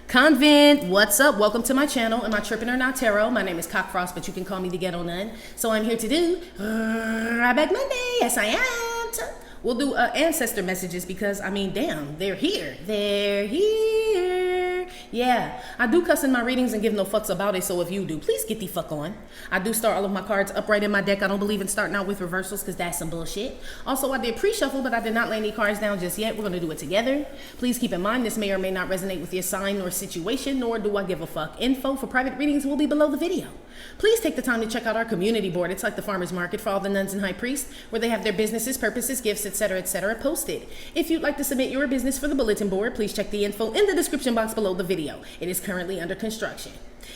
Convent, what's up? Welcome to my channel. Am I tripping or not tarot? My name is Cockfrost, but you can call me the Ghetto Nun. So I'm here to do Right Back Monday. Yes, I am. We'll do ancestor messages because, I mean, damn, they're here. They're here. Yeah, I do cuss in my readings and give no fucks about it, so if you do, please get the fuck on. I do start all of my cards upright in my deck. I don't believe in starting out with reversals because that's some bullshit. Also, I did pre-shuffle, but I did not lay any cards down just yet. We're going to do it together. Please keep in mind, this may or may not resonate with your sign or situation, nor do I give a fuck. Info for private readings will be below the video. Please take the time to check out our community board. It's like the farmer's market for all the nuns and high priests, where they have their businesses, purposes, gifts, etc., posted. If you'd like to submit your business for the bulletin board, please check the info in the description box below the video. It is currently under construction.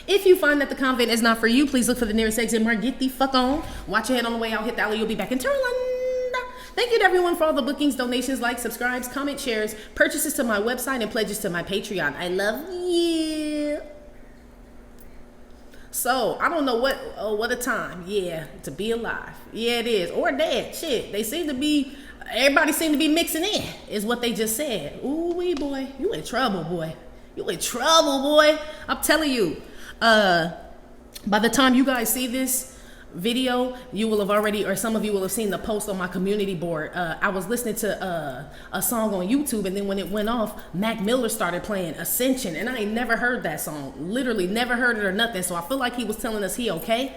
If you find that the convent is not for you, please look for the nearest exit mark. Get the fuck on. Watch your head on the way out. Hit the alley. You'll be back in Turland. Thank you to everyone for all the bookings, donations, likes, subscribes, comments, shares, purchases to my website, and pledges to my Patreon. I love you. So, I don't know what a time. Yeah, to be alive. Yeah, it is. Or dead. Shit. Everybody seem to be mixing in, is what they just said. Ooh wee, boy. You in trouble, boy. You in trouble, boy. I'm telling you. By the time you guys see this video, you will have already, or some of you will have seen the post on my community board. I was listening to a song on YouTube, and then when it went off, Mac Miller started playing Ascension, and I ain't never heard that song. Literally never heard it or nothing. So I feel like he was telling us he okay.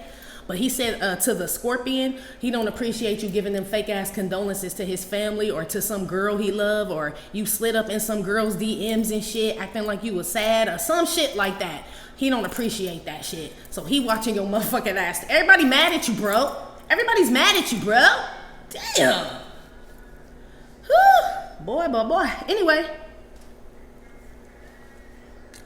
But he said to the Scorpion, he don't appreciate you giving them fake ass condolences to his family or to some girl he love, or you slid up in some girl's DMs and shit, acting like you was sad or some shit like that. He don't appreciate that shit. So he watching your motherfucking ass. Everybody mad at you, bro. Everybody's mad at you, bro. Damn. Whew. Boy. Anyway.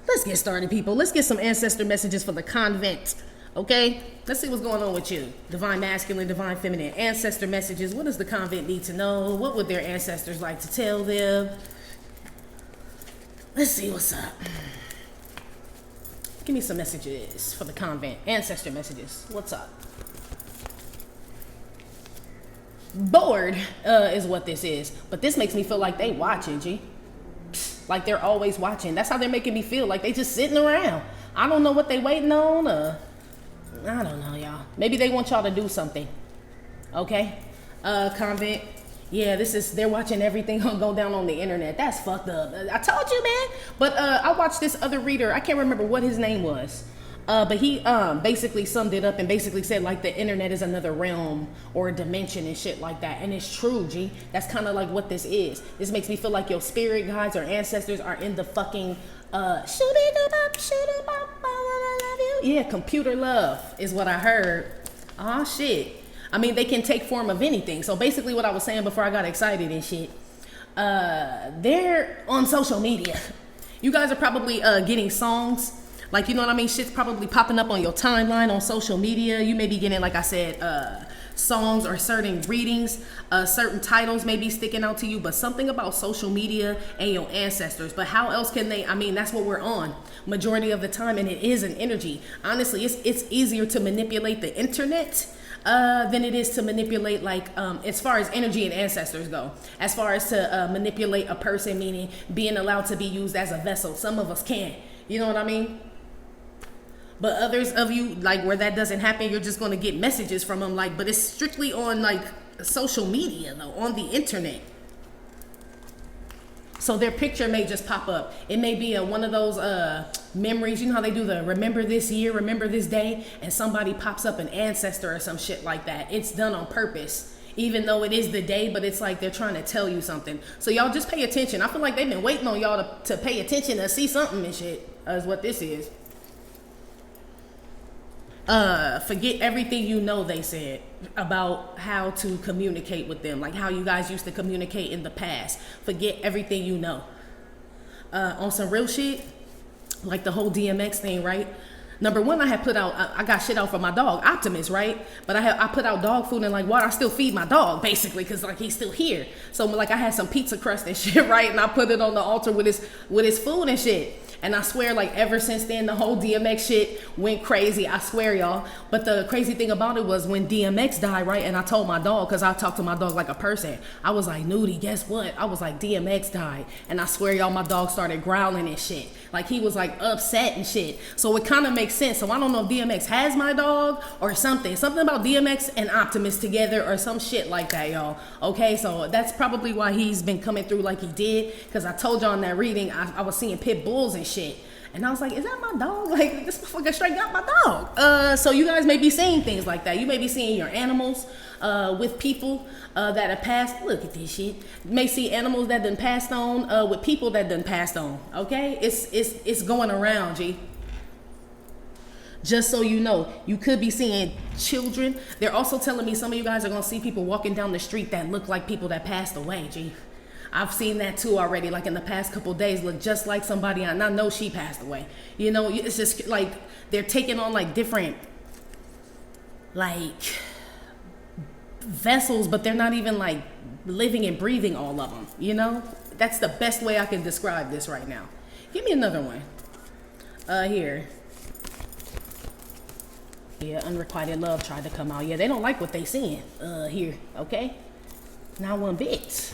Let's get started, people. Let's get some ancestor messages for the convent. Okay? Let's see what's going on with you. Divine masculine, divine feminine. Ancestor messages. What does the convent need to know? What would their ancestors like to tell them? Let's see what's up. Give me some messages for the convent. Ancestor messages. What's up? Bored is what this is. But this makes me feel like they watching, G. Like they're always watching. That's how they're making me feel. Like they just sitting around. I don't know what they waiting on. I don't know, y'all. Maybe they want y'all to do something. Okay? Convent. Yeah, they're watching everything go down on the internet. That's fucked up. I told you, man. But I watched this other reader. I can't remember what his name was. But he basically summed it up and basically said like the internet is another realm or a dimension and shit like that. And it's true, G. That's kind of like what this is. This makes me feel like your spirit guides or ancestors are in the fucking yeah, computer love is what I heard. Oh shit. I mean, they can take form of anything. So basically what I was saying before I got excited and shit, they're on social media. You guys are probably getting songs. Like, you know what I mean? Shit's probably popping up on your timeline on social media. You may be getting, like I said, songs or certain readings. Certain titles may be sticking out to you. But something about social media and your ancestors. But how else can they? I mean, that's what we're on majority of the time. And it is an energy. Honestly, it's easier to manipulate the internet than it is to manipulate, like, as far as energy and ancestors go. As far as to manipulate a person, meaning being allowed to be used as a vessel. Some of us can't. You know what I mean? But others of you, like, where that doesn't happen, you're just going to get messages from them, like, but it's strictly on, like, social media, though, on the internet. So their picture may just pop up. It may be one of those memories. You know how they do the remember this year, remember this day, and somebody pops up an ancestor or some shit like that. It's done on purpose, even though it is the day, but it's like they're trying to tell you something. So y'all just pay attention. I feel like they've been waiting on y'all to pay attention to see something and shit, is what this is. Forget everything you know, they said, about how to communicate with them, like how you guys used to communicate in the past. Forget everything you know. On some real shit, like the whole DMX thing, right? Number one, I had put out, I got shit out for my dog, Optimus, right? But I put out dog food and like water. I still feed my dog, basically, because like he's still here. So like I had some pizza crust and shit, right? And I put it on the altar with his food and shit. And I swear, like, ever since then, the whole DMX shit went crazy. I swear, y'all. But the crazy thing about it was when DMX died, right? And I told my dog, because I talk to my dog like a person. I was like, Nudie, guess what? I was like, DMX died. And I swear, y'all, my dog started growling and shit. Like he was like upset and shit. So it kind of makes sense. So I don't know if DMX has my dog or something about DMX and Optimus together or some shit like that, y'all. Okay, so that's probably why he's been coming through like he did, because I told y'all in that reading I was seeing pit bulls and shit. And I was like, is that my dog? Like, this motherfucker straight got my dog. So you guys may be seeing things like that. You may be seeing your animals with people that have passed. Look at this shit. You may see animals that done passed on with people that done passed on. Okay? It's going around, G. Just so you know, you could be seeing children. They're also telling me some of you guys are going to see people walking down the street that look like people that passed away, G. I've seen that too already, like in the past couple of days, look just like somebody, and I know she passed away. You know, it's just like they're taking on like different, like, vessels, but they're not even like living and breathing, all of them, you know? That's the best way I can describe this right now. Give me another one. Here. Yeah, unrequited love tried to come out. Yeah, they don't like what they seeing. Here, okay? Not one bit.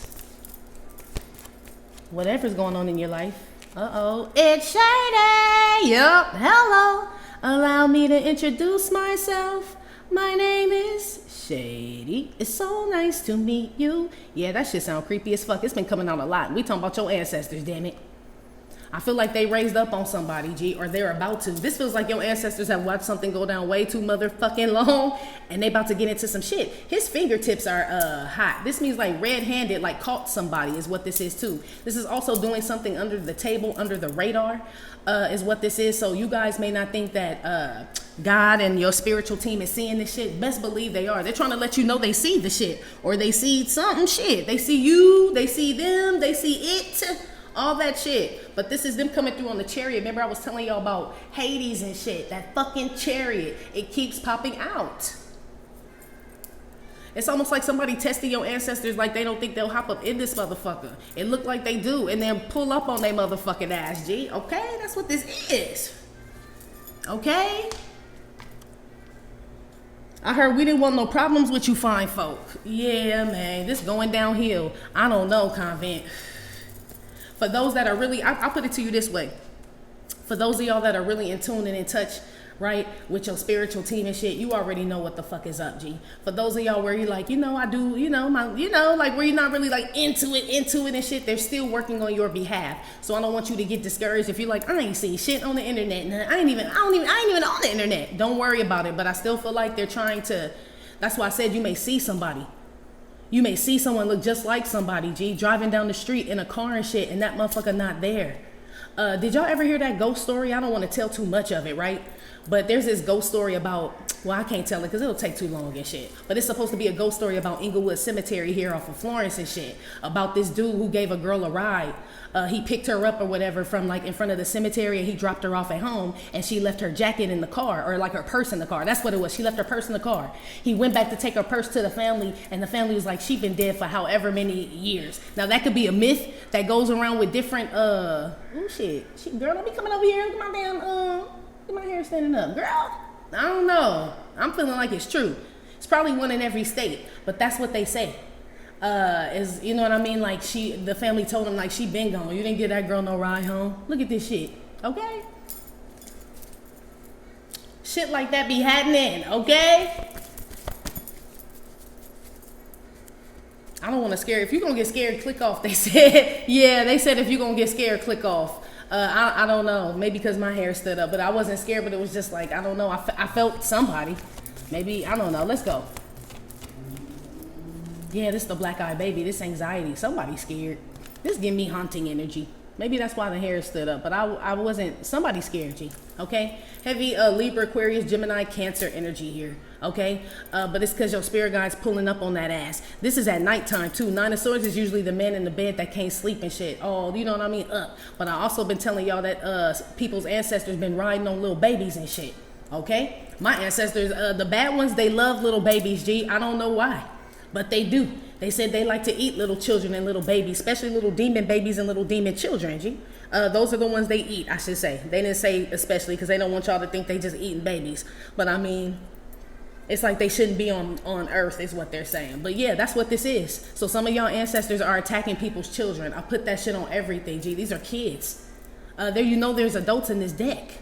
Whatever's going on in your life. Uh-oh. It's Shady. Yup. Hello. Allow me to introduce myself. My name is Shady. It's so nice to meet you. Yeah, that shit sound creepy as fuck. It's been coming out a lot. We talking about your ancestors, damn it. I feel like they raised up on somebody, G, or they're about to. This feels like your ancestors have watched something go down way too motherfucking long, and they about to get into some shit. His fingertips are hot. This means like red-handed, like caught somebody is what this is too. This is also doing something under the table, under the radar, is what this is. So you guys may not think that God and your spiritual team is seeing this shit. Best believe they are. They're trying to let you know they see the shit, or they see something shit. They see you, they see them, they see it. All that shit. But this is them coming through on the chariot. Remember I was telling y'all about Hades and shit. That fucking chariot. It keeps popping out. It's almost like somebody testing your ancestors like they don't think they'll hop up in this motherfucker. It look like they do. And then pull up on their motherfucking ass, G. Okay? That's what this is. Okay? I heard we didn't want no problems with you fine folk. Yeah, man. This going downhill. I don't know, Convent. For those that are really, I'll put it to you this way. For those of y'all that are really in tune and in touch, right, with your spiritual team and shit, you already know what the fuck is up, G. For those of y'all where you're like, you know, I do, you know, like where you're not really like into it and shit, they're still working on your behalf. So I don't want you to get discouraged if you're like, I ain't seen shit on the internet. Nah, I ain't even on the internet. Don't worry about it. But I still feel like they're trying to, that's why I said you may see somebody. You may see someone look just like somebody, G, driving down the street in a car and shit, and that motherfucker not there. Did y'all ever hear that ghost story? I don't want to tell too much of it, right? But there's this ghost story about, well, I can't tell it because it'll take too long and shit. But it's supposed to be a ghost story about Inglewood Cemetery here off of Florence and shit. About this dude who gave a girl a ride. He picked her up or whatever from like in front of the cemetery, and he dropped her off at home, and she left her jacket in the car, or like her purse in the car. That's what it was. She left her purse in the car. He went back to take her purse to the family, and the family was like, she been dead for however many years. Now that could be a myth that goes around with different, oh shit. Girl, don't be coming over here. Look at my damn, look at my hair standing up. Girl, I don't know. I'm feeling like it's true. It's probably one in every state, but that's what they say. Is, you know what I mean? Like the family told him like she been gone. You didn't give that girl no ride home. Look at this shit, okay? Shit like that be happening, okay? I don't want to scare you. If you're going to get scared, click off, they said. Yeah, they said if you're going to get scared, click off. I don't know. Maybe because my hair stood up, but I wasn't scared, but it was just like, I don't know. I felt somebody. Maybe, I don't know. Let's go. Yeah, this is the black-eyed baby. This anxiety. Somebody's scared. This give me haunting energy. Maybe that's why the hair stood up, but I wasn't. Somebody scared you, okay? Heavy Libra, Aquarius, Gemini, Cancer energy here, okay? But it's because your spirit guide's pulling up on that ass. This is at nighttime, too. 9 of Swords is usually the man in the bed that can't sleep and shit. Oh, you know what I mean? But I also been telling y'all that people's ancestors been riding on little babies and shit, okay? My ancestors, the bad ones, they love little babies, G. I don't know why. But they do. They said they like to eat little children and little babies, especially little demon babies and little demon children, G. Those are the ones they eat, I should say. They didn't say especially because they don't want y'all to think they just eating babies. But I mean, it's like they shouldn't be on earth is what they're saying. But yeah, that's what this is. So some of y'all ancestors are attacking people's children. I put that shit on everything, G. These are kids. There, you know, there's adults in this deck.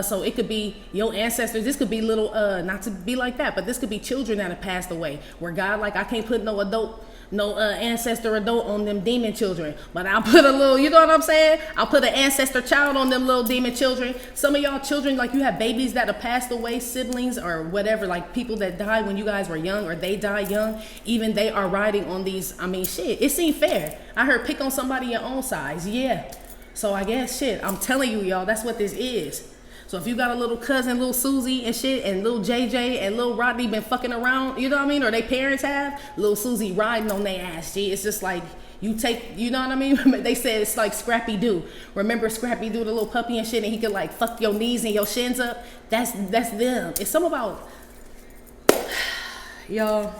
So it could be your ancestors. This could be little, not to be like that, but this could be children that have passed away. Where God, like, I can't put no adult, no ancestor adult on them demon children. But I'll put a little, you know what I'm saying? I'll put an ancestor child on them little demon children. Some of y'all children, like, you have babies that have passed away, siblings or whatever, like people that died when you guys were young or they died young. Even they are riding on these, I mean, shit, it seemed fair. I heard pick on somebody your own size. Yeah. So I guess, shit, I'm telling you, y'all, that's what this is. So if you got a little cousin, little Susie and shit, and little JJ and little Rodney been fucking around, you know what I mean? Or they parents have, little Susie riding on their ass, G. It's just like, you take, you know what I mean? They said it's like Scrappy Doo. Remember Scrappy Doo, the little puppy and shit, and he could like fuck your knees and your shins up? That's them. It's something about, y'all,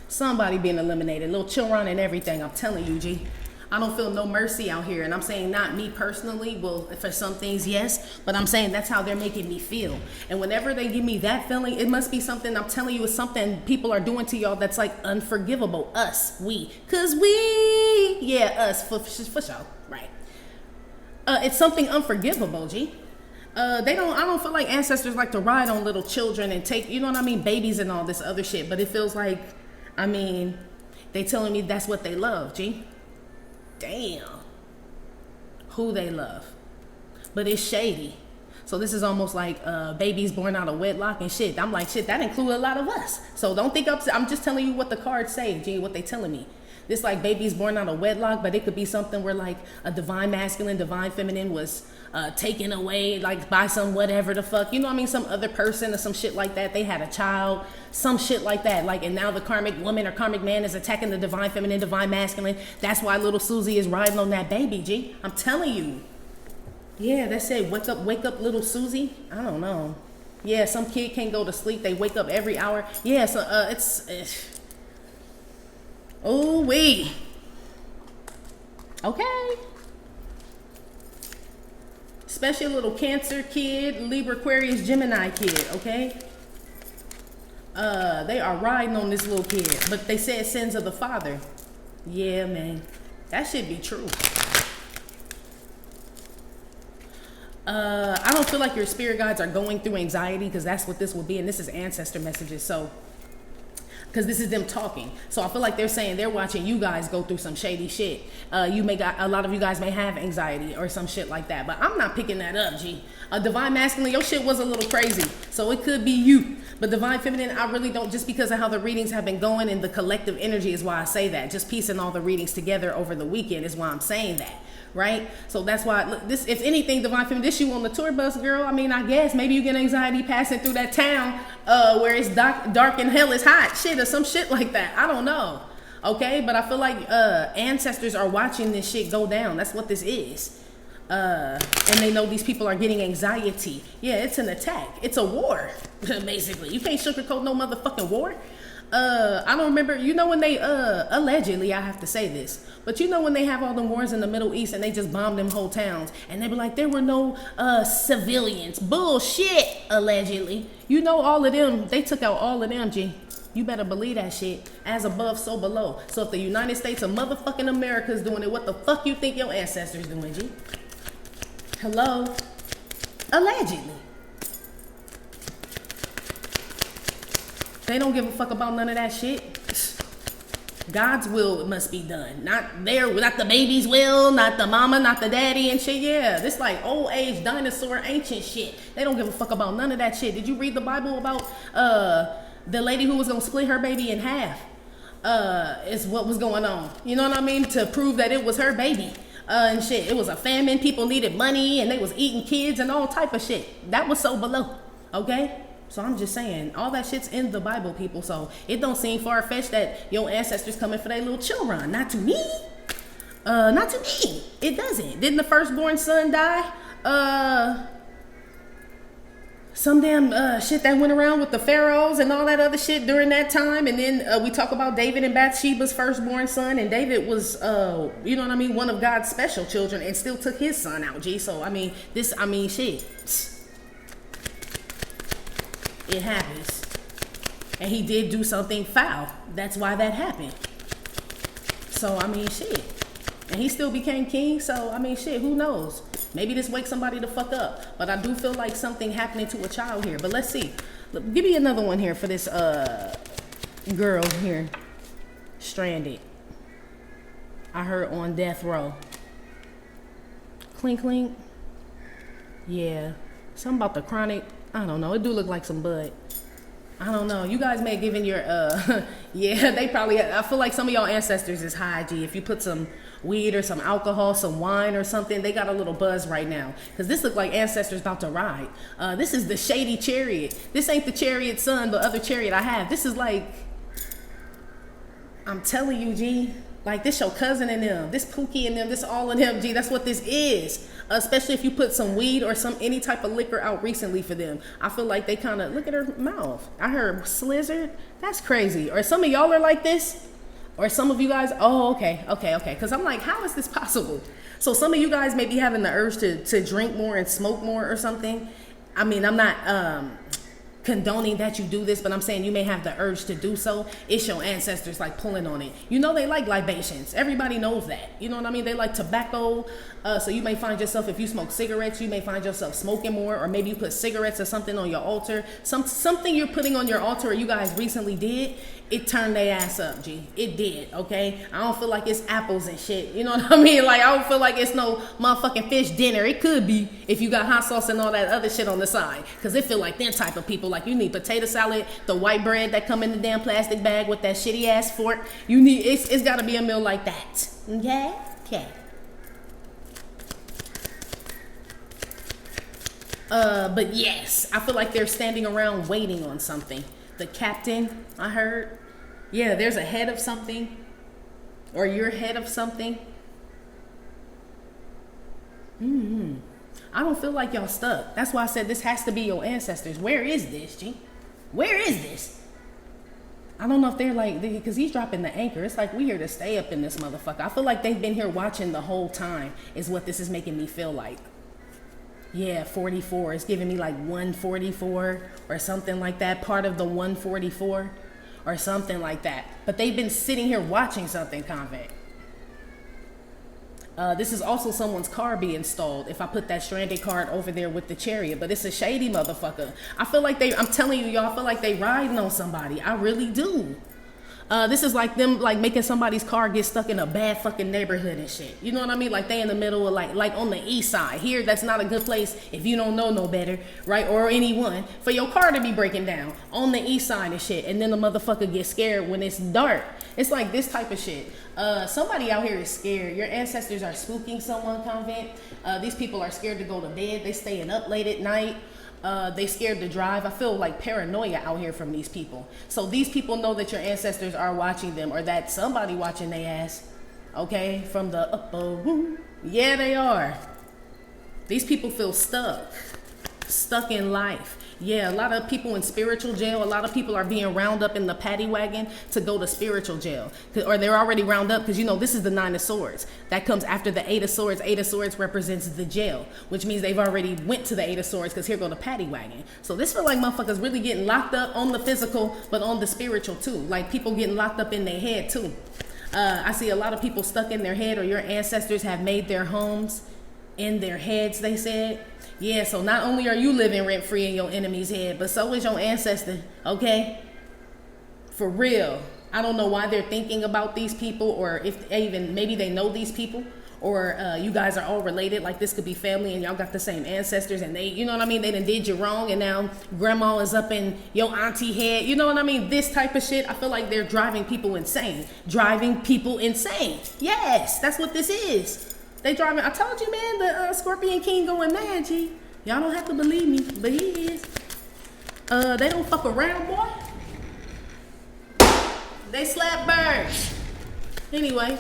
somebody being eliminated. Little children and everything, I'm telling you, G. I don't feel no mercy out here. And I'm saying not me personally. Well, for some things, yes. But I'm saying that's how they're making me feel. And whenever they give me that feeling, it must be something, I'm telling you, it's something people are doing to y'all that's like unforgivable. Us, we. Because we, yeah, us, for sure. Right. It's something unforgivable, G. I don't feel like ancestors like to ride on little children and take, you know what I mean, babies and all this other shit. But it feels like, I mean, they telling me that's what they love, G. Damn. Who they love. But it's shady. So this is almost like babies born out of wedlock and shit. I'm like, shit, that includes a lot of us. So don't think I'm just telling you what the cards say, G, what they telling me. This like babies born out of wedlock, but it could be something where like a divine masculine, divine feminine was taken away like by some whatever the fuck, you know what I mean, some other person or some shit like that. They had a child, some shit like that, like, and now the karmic woman or karmic man is attacking the divine feminine, divine masculine. That's why little Susie is riding on that baby, G. I'm telling you. Yeah, they say wake up little Susie. I don't know. Yeah, some kid can't go to sleep. They wake up every hour. Yeah, so it's oh wait. Okay. Especially a little Cancer kid, Libra, Aquarius, Gemini kid, okay? They are riding on this little kid, but they said sins of the father. Yeah, man. That should be true. I don't feel like your spirit guides are going through anxiety, because that's what this will be, and this is ancestor messages, so because this is them talking. So I feel like they're saying they're watching you guys go through some shady shit. A lot of you guys may have anxiety or some shit like that, but I'm not picking that up, G. Divine masculine, your shit was a little crazy, so it could be you. But divine feminine, I really don't, just because of how the readings have been going and the collective energy is why I say that. Just piecing all the readings together over the weekend is why I'm saying that. Right? So that's why, look, this, if anything, divine feminine, this you on the tour bus, girl. I mean, I guess maybe you get anxiety passing through that town where it's dark and hell is hot, shit, or some shit like that. I don't know. Okay, but I feel like ancestors are watching this shit go down. That's what this is. And they know these people are getting anxiety. Yeah, it's an attack. It's a war, basically. You can't sugarcoat no motherfucking war. I don't remember, you know when they, allegedly, I have to say this, but you know when they have all them wars in the Middle East and they just bomb them whole towns, and they be like, there were no, civilians. Bullshit, allegedly. You know all of them, they took out all of them, G. You better believe that shit. As above, so below. So if the United States of motherfucking America is doing it, what the fuck you think your ancestors doing, G? Hello? Allegedly. They don't give a fuck about none of that shit. God's will must be done. Not the baby's will, not the mama, not the daddy and shit. Yeah, this like old age dinosaur ancient shit. They don't give a fuck about none of that shit. Did you read the Bible about the lady who was gonna split her baby in half? Is what was going on. You know what I mean? To prove that it was her baby. And shit. It was a famine. People needed money and they was eating kids and all type of shit. That was so below. Okay? So I'm just saying, all that shit's in the Bible, people. So it don't seem far-fetched that your ancestors coming for their little children. Not to me. Not to me. It doesn't. Didn't the firstborn son die? Some damn shit that went around with the pharaohs and all that other shit during that time. And then we talk about David and Bathsheba's firstborn son. And David was, you know what I mean, one of God's special children and still took his son out, G. So, I mean, shit. It happens. And he did do something foul. That's why that happened. So, I mean, shit. and he still became king. So I mean, shit, who knows? Maybe this wakes somebody the fuck up. But I do feel like something happening to a child here. But let's see. Look, give me another one here for this girl here, stranded. I heard on death row. Clink clink. Yeah, something about the chronic. I don't know. It do look like some bud. I don't know. You guys may have given your yeah, they probably. I feel like some of y'all ancestors is high G. If you put some weed or some alcohol, some wine or something, they got a little buzz right now. Cause this look like ancestors about to ride. This is the shady chariot. This ain't the chariot son, the other chariot I have. This is like, I'm telling you, G. Like this your cousin and them, this Pookie and them, this all of them, G. That's what this is. Especially if you put some weed or any type of liquor out recently for them. I feel like they kind of, look at her mouth. I heard slizzard. That's crazy. Or some of y'all are like this. Or some of you guys, oh, okay. Because I'm like, how is this possible? So some of you guys may be having the urge to drink more and smoke more or something. I mean, I'm not condoning that you do this, but I'm saying you may have the urge to do so. It's your ancestors like pulling on it. You know they like libations. Everybody knows that. You know what I mean? They like tobacco. So you may find yourself, if you smoke cigarettes, you may find yourself smoking more, or maybe you put cigarettes or something on your altar. Something you're putting on your altar or you guys recently did, it turned their ass up, G. It did, okay? I don't feel like it's apples and shit. You know what I mean? Like, I don't feel like it's no motherfucking fish dinner. It could be if you got hot sauce and all that other shit on the side. Because it feel like them type of people. Like, you need potato salad, the white bread that come in the damn plastic bag with that shitty ass fork. You need, it's got to be a meal like that. Okay? Okay. But yes, I feel like they're standing around waiting on something. The captain, I heard. Yeah, there's a head of something. Or you're head of something. I don't feel like y'all stuck. That's why I said this has to be your ancestors. Where is this, G? Where is this? I don't know if they're like, because he's dropping the anchor. It's like we here to stay up in this motherfucker. I feel like they've been here watching the whole time is what this is making me feel like. Yeah, 44. It's giving me like 144 or something like that. Part of the 144 or something like that. But they've been sitting here watching something, Convent. This is also someone's car being stalled if I put that stranded card over there with the chariot. But it's a shady motherfucker. I feel like I'm telling you, y'all, I feel like they riding on somebody. I really do. This is like them like making somebody's car get stuck in a bad fucking neighborhood and shit. You know what I mean? Like they in the middle of like on the east side. Here, that's not a good place if you don't know no better, right? Or anyone, for your car to be breaking down on the east side and shit. And then the motherfucker gets scared when it's dark. It's like this type of shit. Somebody out here is scared. Your ancestors are spooking someone, Convent. These people are scared to go to bed. They staying up late at night. They scared to drive. I feel like paranoia out here from these people. So these people know that your ancestors are watching them, or that somebody watching their ass. Okay, from the upper room. Yeah, they are. These people feel stuck in life. Yeah, a lot of people in spiritual jail. A lot of people are being round up in the paddy wagon to go to spiritual jail. Or they're already round up because, you know, this is the 9 of Swords. That comes after the 8 of Swords. 8 of Swords represents the jail, which means they've already went to the 8 of Swords because here go the paddy wagon. So this feel like motherfuckers really getting locked up on the physical, but on the spiritual too. Like people getting locked up in their head too. I see a lot of people stuck in their head, or your ancestors have made their homes in their heads, they said. Yeah, so not only are you living rent-free in your enemy's head, but so is your ancestor, okay? For real. I don't know why they're thinking about these people, or if even, maybe they know these people, or you guys are all related, like this could be family and y'all got the same ancestors and they, you know what I mean? They done did you wrong and now grandma is up in your auntie head, you know what I mean? This type of shit, I feel like they're driving people insane. Driving people insane. Yes, that's what this is. They driving. I told you, man, the Scorpion King going mad, G. Y'all don't have to believe me, but he is. They don't fuck around, boy. They slap birds. Anyway.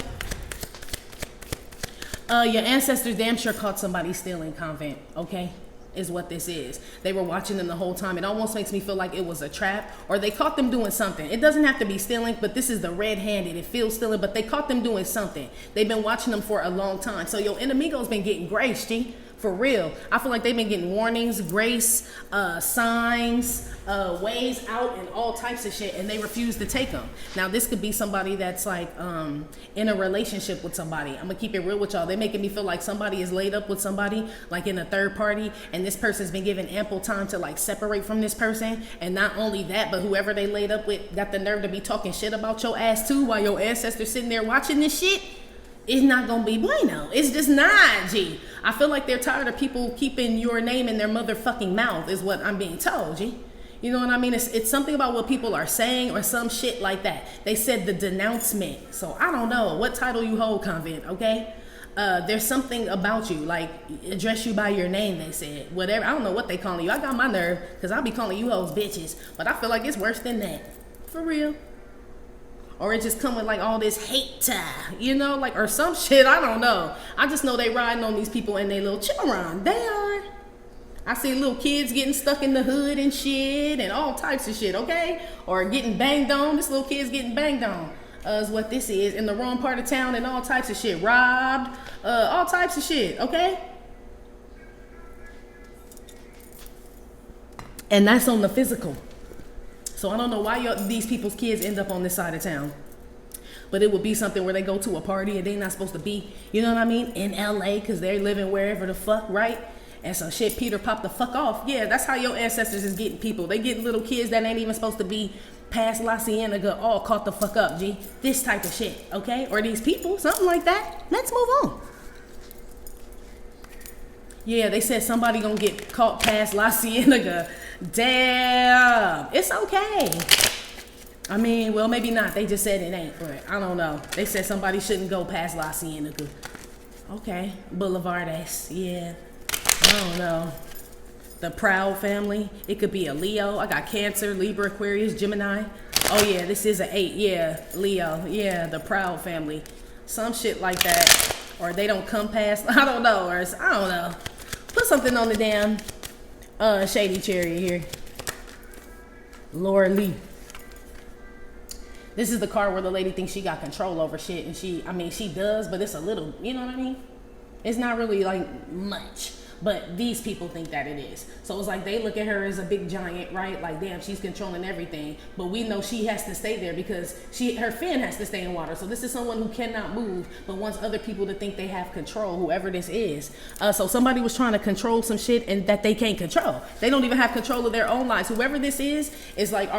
Your ancestors damn sure caught somebody stealing, Convent, okay? Is what this is. They were watching them the whole time. It almost makes me feel like it was a trap, or they caught them doing something. It doesn't have to be stealing, but this is the red-handed. It feels stealing, but they caught them doing something. They've been watching them for a long time. So your enemigos been getting grace, G. For real. I feel like they've been getting warnings, grace, signs, ways out, and all types of shit, and they refuse to take them. Now, this could be somebody that's like in a relationship with somebody. I'm gonna keep it real with y'all. They're making me feel like somebody is laid up with somebody, like in a third party, and this person's been given ample time to like separate from this person. And not only that, but whoever they laid up with got the nerve to be talking shit about your ass too, while your ancestors sitting there watching this shit. It's not gonna be bueno. It's just not, G. I feel like they're tired of people keeping your name in their motherfucking mouth, is what I'm being told, G. You know what I mean? It's something about what people are saying or some shit like that. They said the denouncement. So I don't know what title you hold, Convent, okay? There's something about you, like address you by your name, they said. Whatever, I don't know what they calling you. I got my nerve, because I'll be calling you hoes bitches. But I feel like it's worse than that. For real. Or it just come with like all this hate, you know, like, or some shit, I don't know. I just know they riding on these people and they little children. They are. I see little kids getting stuck in the hood and shit and all types of shit, okay? Or getting banged on. This little kid's getting banged on is what this is, in the wrong part of town and all types of shit. Robbed, all types of shit, okay? And that's on the physical. So I don't know why these people's kids end up on this side of town. But it would be something where they go to a party and they're not supposed to be, you know what I mean, in LA, because they're living wherever the fuck, right? And so shit, Peter popped the fuck off. Yeah, that's how your ancestors is getting people. They getting little kids that ain't even supposed to be past La Cienega all caught the fuck up, G. This type of shit, okay? Or these people, something like that. Let's move on. Yeah, they said somebody gonna get caught past La Cienega. Damn, it's okay. I mean, well, maybe not. They just said it ain't, but I don't know. They said somebody shouldn't go past La Cienega. Okay, Boulevardes, yeah. I don't know. The Proud family. It could be a Leo. I got Cancer, Libra, Aquarius, Gemini. Oh yeah, this is an 8. Yeah, Leo. Yeah, the Proud family. Some shit like that. Or they don't come past. I don't know. Or I don't know. Put something on the damn shady cherry here. Laura Lee. This is the card where the lady thinks she got control over shit, and she does, but it's a little, you know what I mean? It's not really like much, but these people think that it is. So it's like they look at her as a big giant, right? Like, damn, she's controlling everything, but we know she has to stay there because her fin has to stay in water. So this is someone who cannot move, but wants other people to think they have control, whoever this is. So somebody was trying to control some shit and that they can't control. They don't even have control of their own lives. Whoever this is like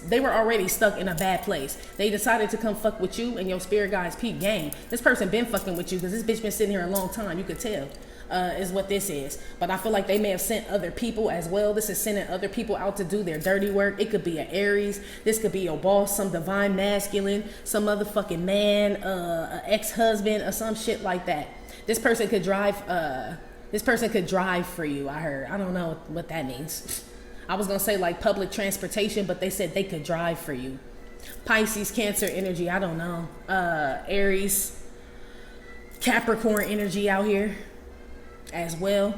they were already stuck in a bad place. They decided to come fuck with you and your spirit guides peep game. This person been fucking with you because this bitch been sitting here a long time. You could tell. Is what this is. But I feel like they may have sent other people as well. This is sending other people out to do their dirty work. It could be an Aries. This could be your boss, some divine masculine, some motherfucking man, an ex-husband or some shit like that. This person could drive for you, I heard. I don't know what that means. I was gonna say like public transportation, but they said they could drive for you. Pisces, Cancer energy, I don't know. Aries, Capricorn energy out here as well.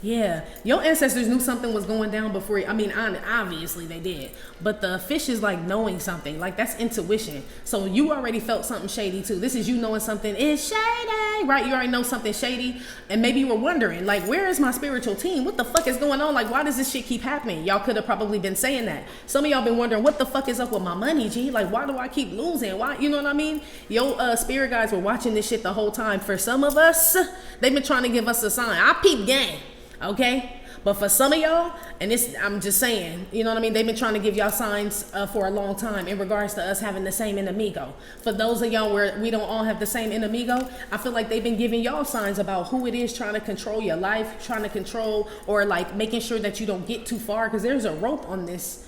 Yeah, your ancestors knew something was going down before. I mean, obviously they did. But the fish is like knowing something. Like that's intuition. So you already felt something shady too. This is you knowing something is shady, right? You already know something shady. And maybe you were wondering, like, where is my spiritual team? What the fuck is going on? Like, why does this shit keep happening? Y'all could have probably been saying that. Some of y'all been wondering, what the fuck is up with my money, G? Like, why do I keep losing? Why? You know what I mean? Your spirit guides were watching this shit the whole time. For some of us, they've been trying to give us a sign. I peep game. Okay, but for some of y'all, and this, I'm just saying, you know what I mean? They've been trying to give y'all signs for a long time in regards to us having the same enemigo. For those of y'all where we don't all have the same enemigo, I feel like they've been giving y'all signs about who it is trying to control your life, trying to control or like making sure that you don't get too far, because there's a rope on this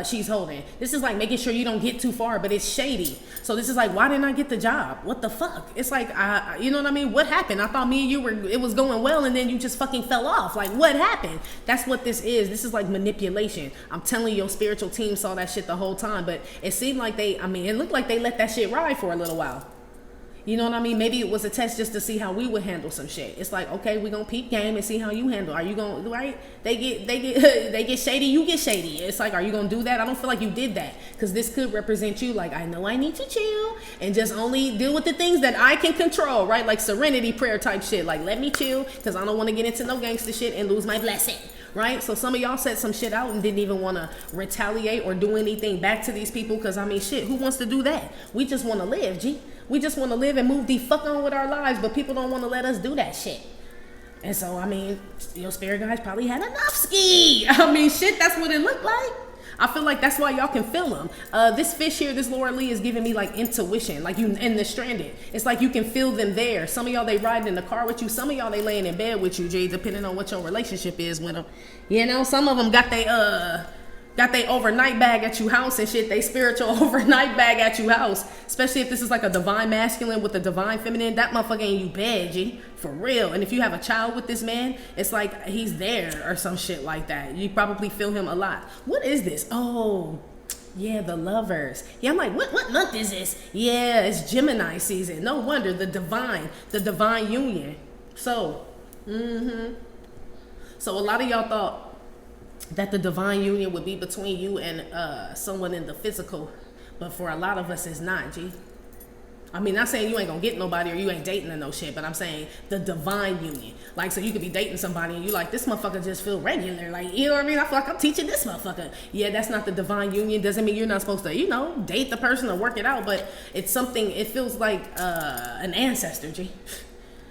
she's holding. This is like making sure you don't get too far, but it's shady. So this is like, why didn't I get the job? What the fuck? It's like, you know what I mean? What happened? I thought me and you it was going well, and then you just fucking fell off. Like, what happened? That's what this is. This is like manipulation. I'm telling you, your spiritual team saw that shit the whole time, but it seemed like it looked like they let that shit ride for a little while. You know what I mean? Maybe it was a test just to see how we would handle some shit. It's like, okay, we're gonna peep game and see how you handle. Are you gonna, right? They get they get shady, you get shady. It's like, are you gonna do that? I don't feel like you did that, because this could represent you. Like, I know I need to chill and just only deal with the things that I can control, right? Like serenity prayer type shit. Like, let me chill because I don't want to get into no gangster shit and lose my blessing. Right? So some of y'all said some shit out and didn't even want to retaliate or do anything back to these people, because I mean, shit, who wants to do that? We just want to live, G. We just want to live and move the fuck on with our lives, but people don't want to let us do that shit. And so, I mean, your spirit guys probably had enough ski. I mean, shit, that's what it looked like. I feel like that's why y'all can feel them. This fish here, this Laura Lee, is giving me like intuition, like you in the stranded. It's like you can feel them there. Some of y'all, they riding in the car with you. Some of y'all, they laying in bed with you, G, depending on what your relationship is with them. You know, some of them got they overnight bag at you house and shit. They spiritual overnight bag at you house. Especially if this is like a divine masculine with a divine feminine. That motherfucker ain't you bad, G. For real. And if you have a child with this man, it's like he's there or some shit like that. You probably feel him a lot. What is this? Oh, yeah, the lovers. Yeah, I'm like, what month is this? Yeah, it's Gemini season. No wonder, the divine union. So, so a lot of y'all thought that the divine union would be between you and someone in the physical, but for a lot of us it's not, G. I mean, not saying you ain't gonna get nobody or you ain't dating or no shit, but I'm saying the divine union. Like, so you could be dating somebody and you like, this motherfucker just feel regular. Like, you know what I mean? I feel like I'm teaching this motherfucker. Yeah, that's not the divine union. Doesn't mean you're not supposed to, you know, date the person or work it out, but it's something, it feels like an ancestor, G.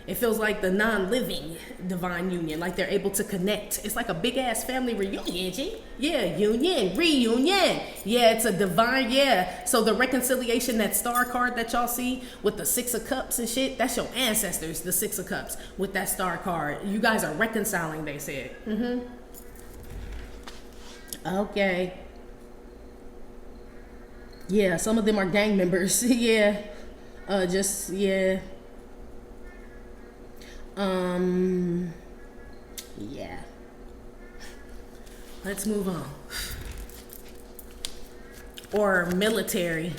It feels like the non-living divine union, like they're able to connect. It's like a big-ass family reunion, G. Yeah, union, reunion. Yeah, it's a divine, yeah. So the reconciliation, that star card that y'all see with the 6 of Cups and shit, that's your ancestors, the 6 of Cups with that star card. You guys are reconciling, they said. Okay. Yeah, some of them are gang members. Yeah. Yeah. Yeah. Let's move on. Or military.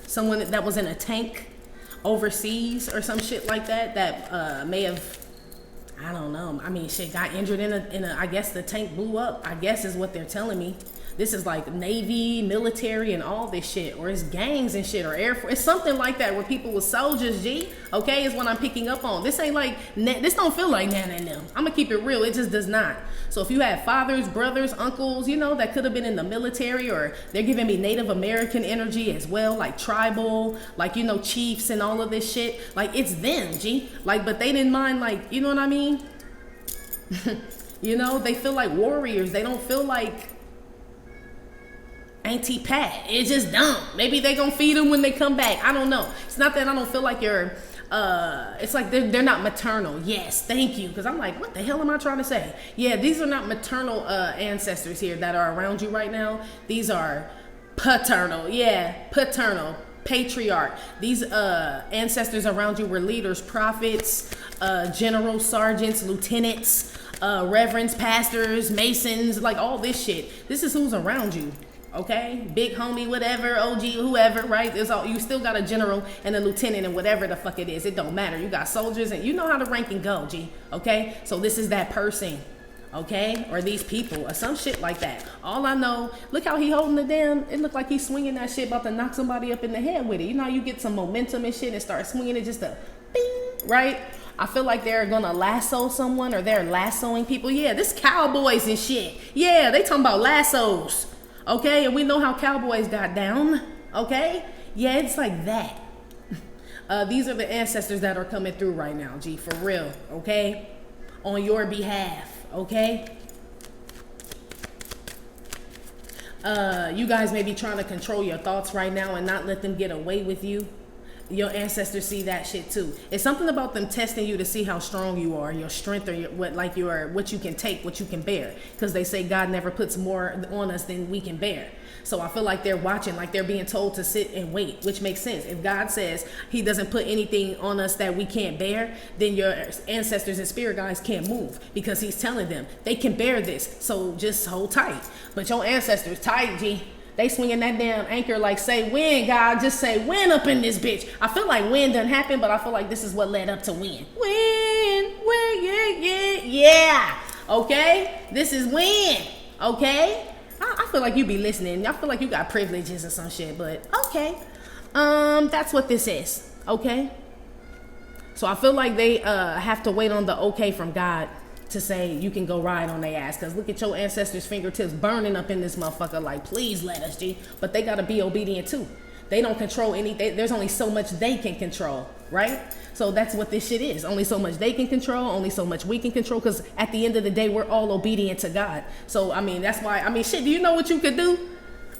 Someone that was in a tank overseas or some shit like that, that may have, I don't know. I mean, shit, got injured in a, I guess the tank blew up, I guess is what they're telling me. This is like Navy, military, and all this shit. Or it's gangs and shit, or Air Force. It's something like that where people with soldiers, G. Okay, is what I'm picking up on. This ain't like, this don't feel like Nana and them. I'm gonna keep it real. It just does not. So if you have fathers, brothers, uncles, you know, that could have been in the military, or they're giving me Native American energy as well, like tribal, like, you know, chiefs and all of this shit. Like, it's them, G. Like, but they didn't mind, like, you know what I mean? You know, they feel like warriors. They don't feel like Auntie Pat. It just don't. Maybe they gonna feed them when they come back. I don't know. It's not that I don't feel like you're, it's like they're not maternal. Yes, thank you. Because I'm like, what the hell am I trying to say? Yeah, these are not maternal ancestors here that are around you right now. These are paternal. Yeah, paternal. Patriarch. These ancestors around you were leaders, prophets, generals, sergeants, lieutenants, reverends, pastors, masons, like all this shit. This is who's around you. Okay, big homie, whatever, OG, whoever, right? There's all, you still got a general and a lieutenant and whatever the fuck it is. It don't matter. You got soldiers and you know how the ranking go, G. Okay, so this is that person, okay, or these people or some shit like that. All I know, look how he holding the damn. It looked like he's swinging that shit, about to knock somebody up in the head with it. You know how you get some momentum and shit and start swinging it, just a bing, right? I feel like they're gonna lasso someone, or they're lassoing people. Yeah, this cowboys and shit. Yeah, they talking about lassos. Okay, and we know how cowboys got down. Okay, yeah, it's like that. These are the ancestors that are coming through right now, G, for real. Okay, on your behalf. Okay, you guys may be trying to control your thoughts right now and not let them get away with you. Your ancestors see that shit too. It's something about them testing you to see how strong you are, your strength, or what you can take, what you can bear. Because they say God never puts more on us than we can bear. So I feel like they're watching, like they're being told to sit and wait, which makes sense. If God says he doesn't put anything on us that we can't bear, then your ancestors and spirit guides can't move, because he's telling them they can bear this. So just hold tight. But your ancestors tight, G. They swinging that damn anchor like, say when, God, just say when up in this bitch. I feel like when done happen, but I feel like this is what led up to when. When, yeah. Okay? This is when. Okay? I feel like you be listening. I feel like you got privileges or some shit, but okay. That's what this is. Okay? So I feel like they have to wait on the okay from God to say you can go ride on their ass. Because look at your ancestors' fingertips burning up in this motherfucker like, please let us, G. But they got to be obedient too. They don't control anything. There's only so much they can control, right? So that's what this shit is. Only so much they can control, only so much we can control. Because at the end of the day, we're all obedient to God. So, I mean, that's why, shit, do you know what you could do?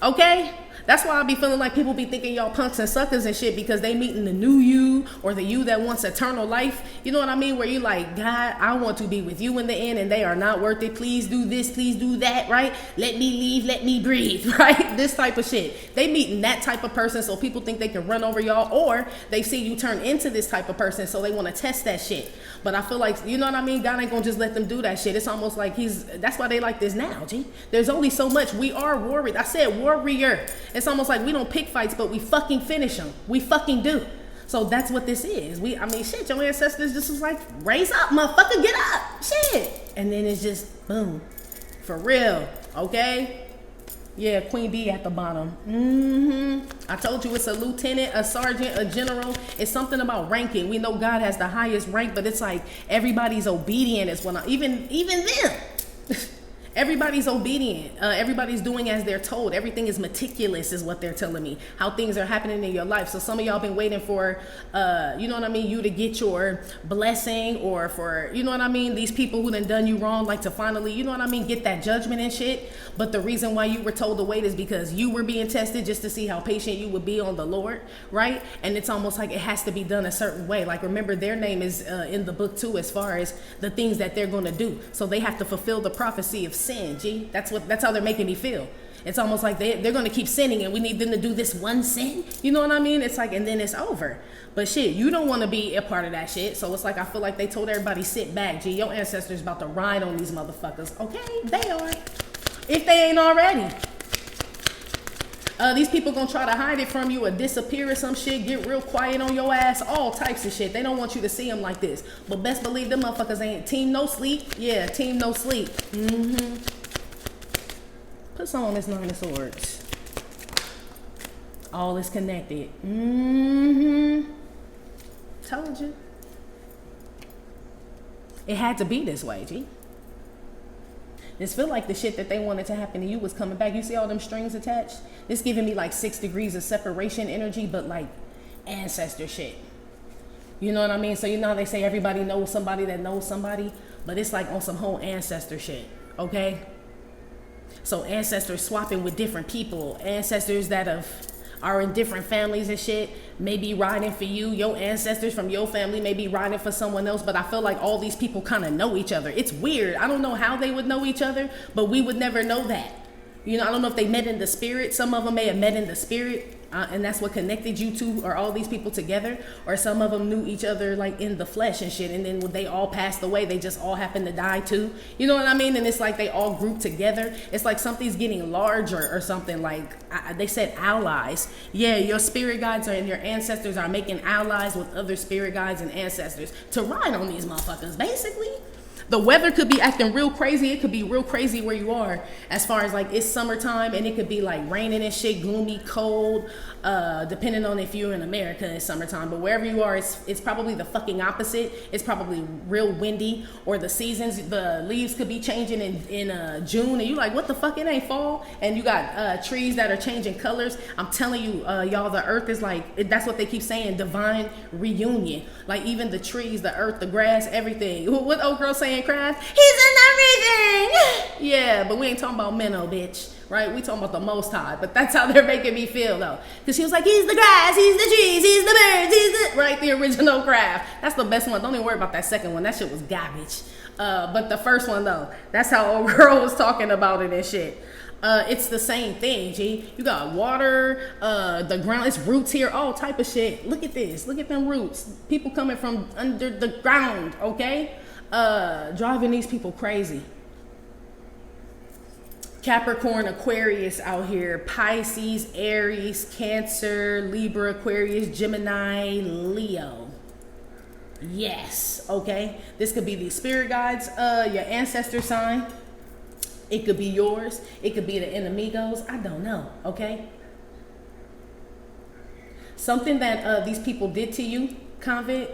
Okay? That's why I be feeling like people be thinking y'all punks and suckers and shit, because they meeting the new you or the you that wants eternal life. You know what I mean? Where you like, God, I want to be with you in the end, and they are not worth it. Please do this, please do that, right? Let me leave, let me breathe, right? This type of shit. They meeting that type of person, so people think they can run over y'all, or they see you turn into this type of person, so they want to test that shit. But I feel like, you know what I mean? God ain't gonna just let them do that shit. It's almost like that's why they like this now, G. There's only so much. We are warriors. I said warrior. It's almost like we don't pick fights, but we fucking finish them. We fucking do. So that's what this is. Shit, your ancestors just was like, raise up, motherfucker, get up. Shit. And then it's just, boom. For real. Okay? Yeah, Queen B at the bottom. I told you it's a lieutenant, a sergeant, a general. It's something about ranking. We know God has the highest rank, but it's like everybody's obedient is when even them. Everybody's obedient. Everybody's doing as they're told. Everything is meticulous is what they're telling me. How things are happening in your life. So some of y'all been waiting for, you know what I mean, you to get your blessing, or for, you know what I mean, these people who done you wrong, like to finally, you know what I mean, get that judgment and shit. But the reason why you were told to wait is because you were being tested just to see how patient you would be on the Lord, right? And it's almost like it has to be done a certain way. Like, remember, their name is in the book too, as far as the things that they're going to do. So they have to fulfill the prophecy of sin, G. That's how they're making me feel. It's almost like they're going to keep sinning, and we need them to do this one sin. You know what I mean? It's like, and then it's over. But shit, you don't want to be a part of that shit. So it's like, I feel like they told everybody, sit back, G. Your ancestors about to ride on these motherfuckers. Okay, they are. If they ain't already. These people gonna try to hide it from you or disappear or some shit, get real quiet on your ass, all types of shit. They don't want you to see them like this. But best believe them motherfuckers ain't. Team no sleep? Yeah, team no sleep. Put some on this Nine of Swords. All is connected. Told you. It had to be this way, G. This feel like the shit that they wanted to happen to you was coming back. You see all them strings attached? This giving me like 6 degrees of separation energy, but like ancestor shit. You know what I mean? So you know how they say everybody knows somebody that knows somebody? But it's like on some whole ancestor shit, okay? So ancestors swapping with different people. Ancestors that are in different families and shit, may be riding for you. Your ancestors from your family may be riding for someone else, but I feel like all these people kind of know each other. It's weird. I don't know how they would know each other, but we would never know that. You know, I don't know if they met in the spirit. Some of them may have met in the spirit, and that's what connected you two or all these people together. Or some of them knew each other like in the flesh and shit, and then when they all passed away, they just all happened to die too. You know what I mean? And it's like they all grouped together. It's like something's getting larger or something. Like they said allies. Yeah, your spirit guides and your ancestors are making allies with other spirit guides and ancestors to ride on these motherfuckers, basically. The weather could be acting real crazy. It could be real crazy where you are, as far as like it's summertime, and it could be like raining and shit, gloomy, cold, depending on if you're in America, it's summertime. But wherever you are, it's probably the fucking opposite. It's probably real windy, or the seasons, the leaves could be changing in June, and you like, what the fuck, it ain't fall? And you got trees that are changing colors. I'm telling you, y'all, the earth is like, that's what they keep saying, divine reunion. Like even the trees, the earth, the grass, everything. What old girl saying? Craft, he's in everything. Yeah, but we ain't talking about Minnow, bitch, right? We talking about the Most High. But that's how they're making me feel though, because she was like, he's the grass, he's the trees, he's the birds, he's the right, the original Craft. That's the best one. Don't even worry about that second one. That shit was garbage. But the first one though, that's how old girl was talking about it and shit. It's the same thing, G. You got water, the ground, it's roots here, all type of shit. Look at this. Look at them roots. People coming from under the ground, okay? Driving these people crazy. Capricorn, Aquarius out here, Pisces, Aries, Cancer, Libra, Aquarius, Gemini, Leo. Yes, okay. This could be the spirit guides, your ancestor sign. It could be yours. It could be the enemigos. I don't know, okay? Something that these people did to you, Convent,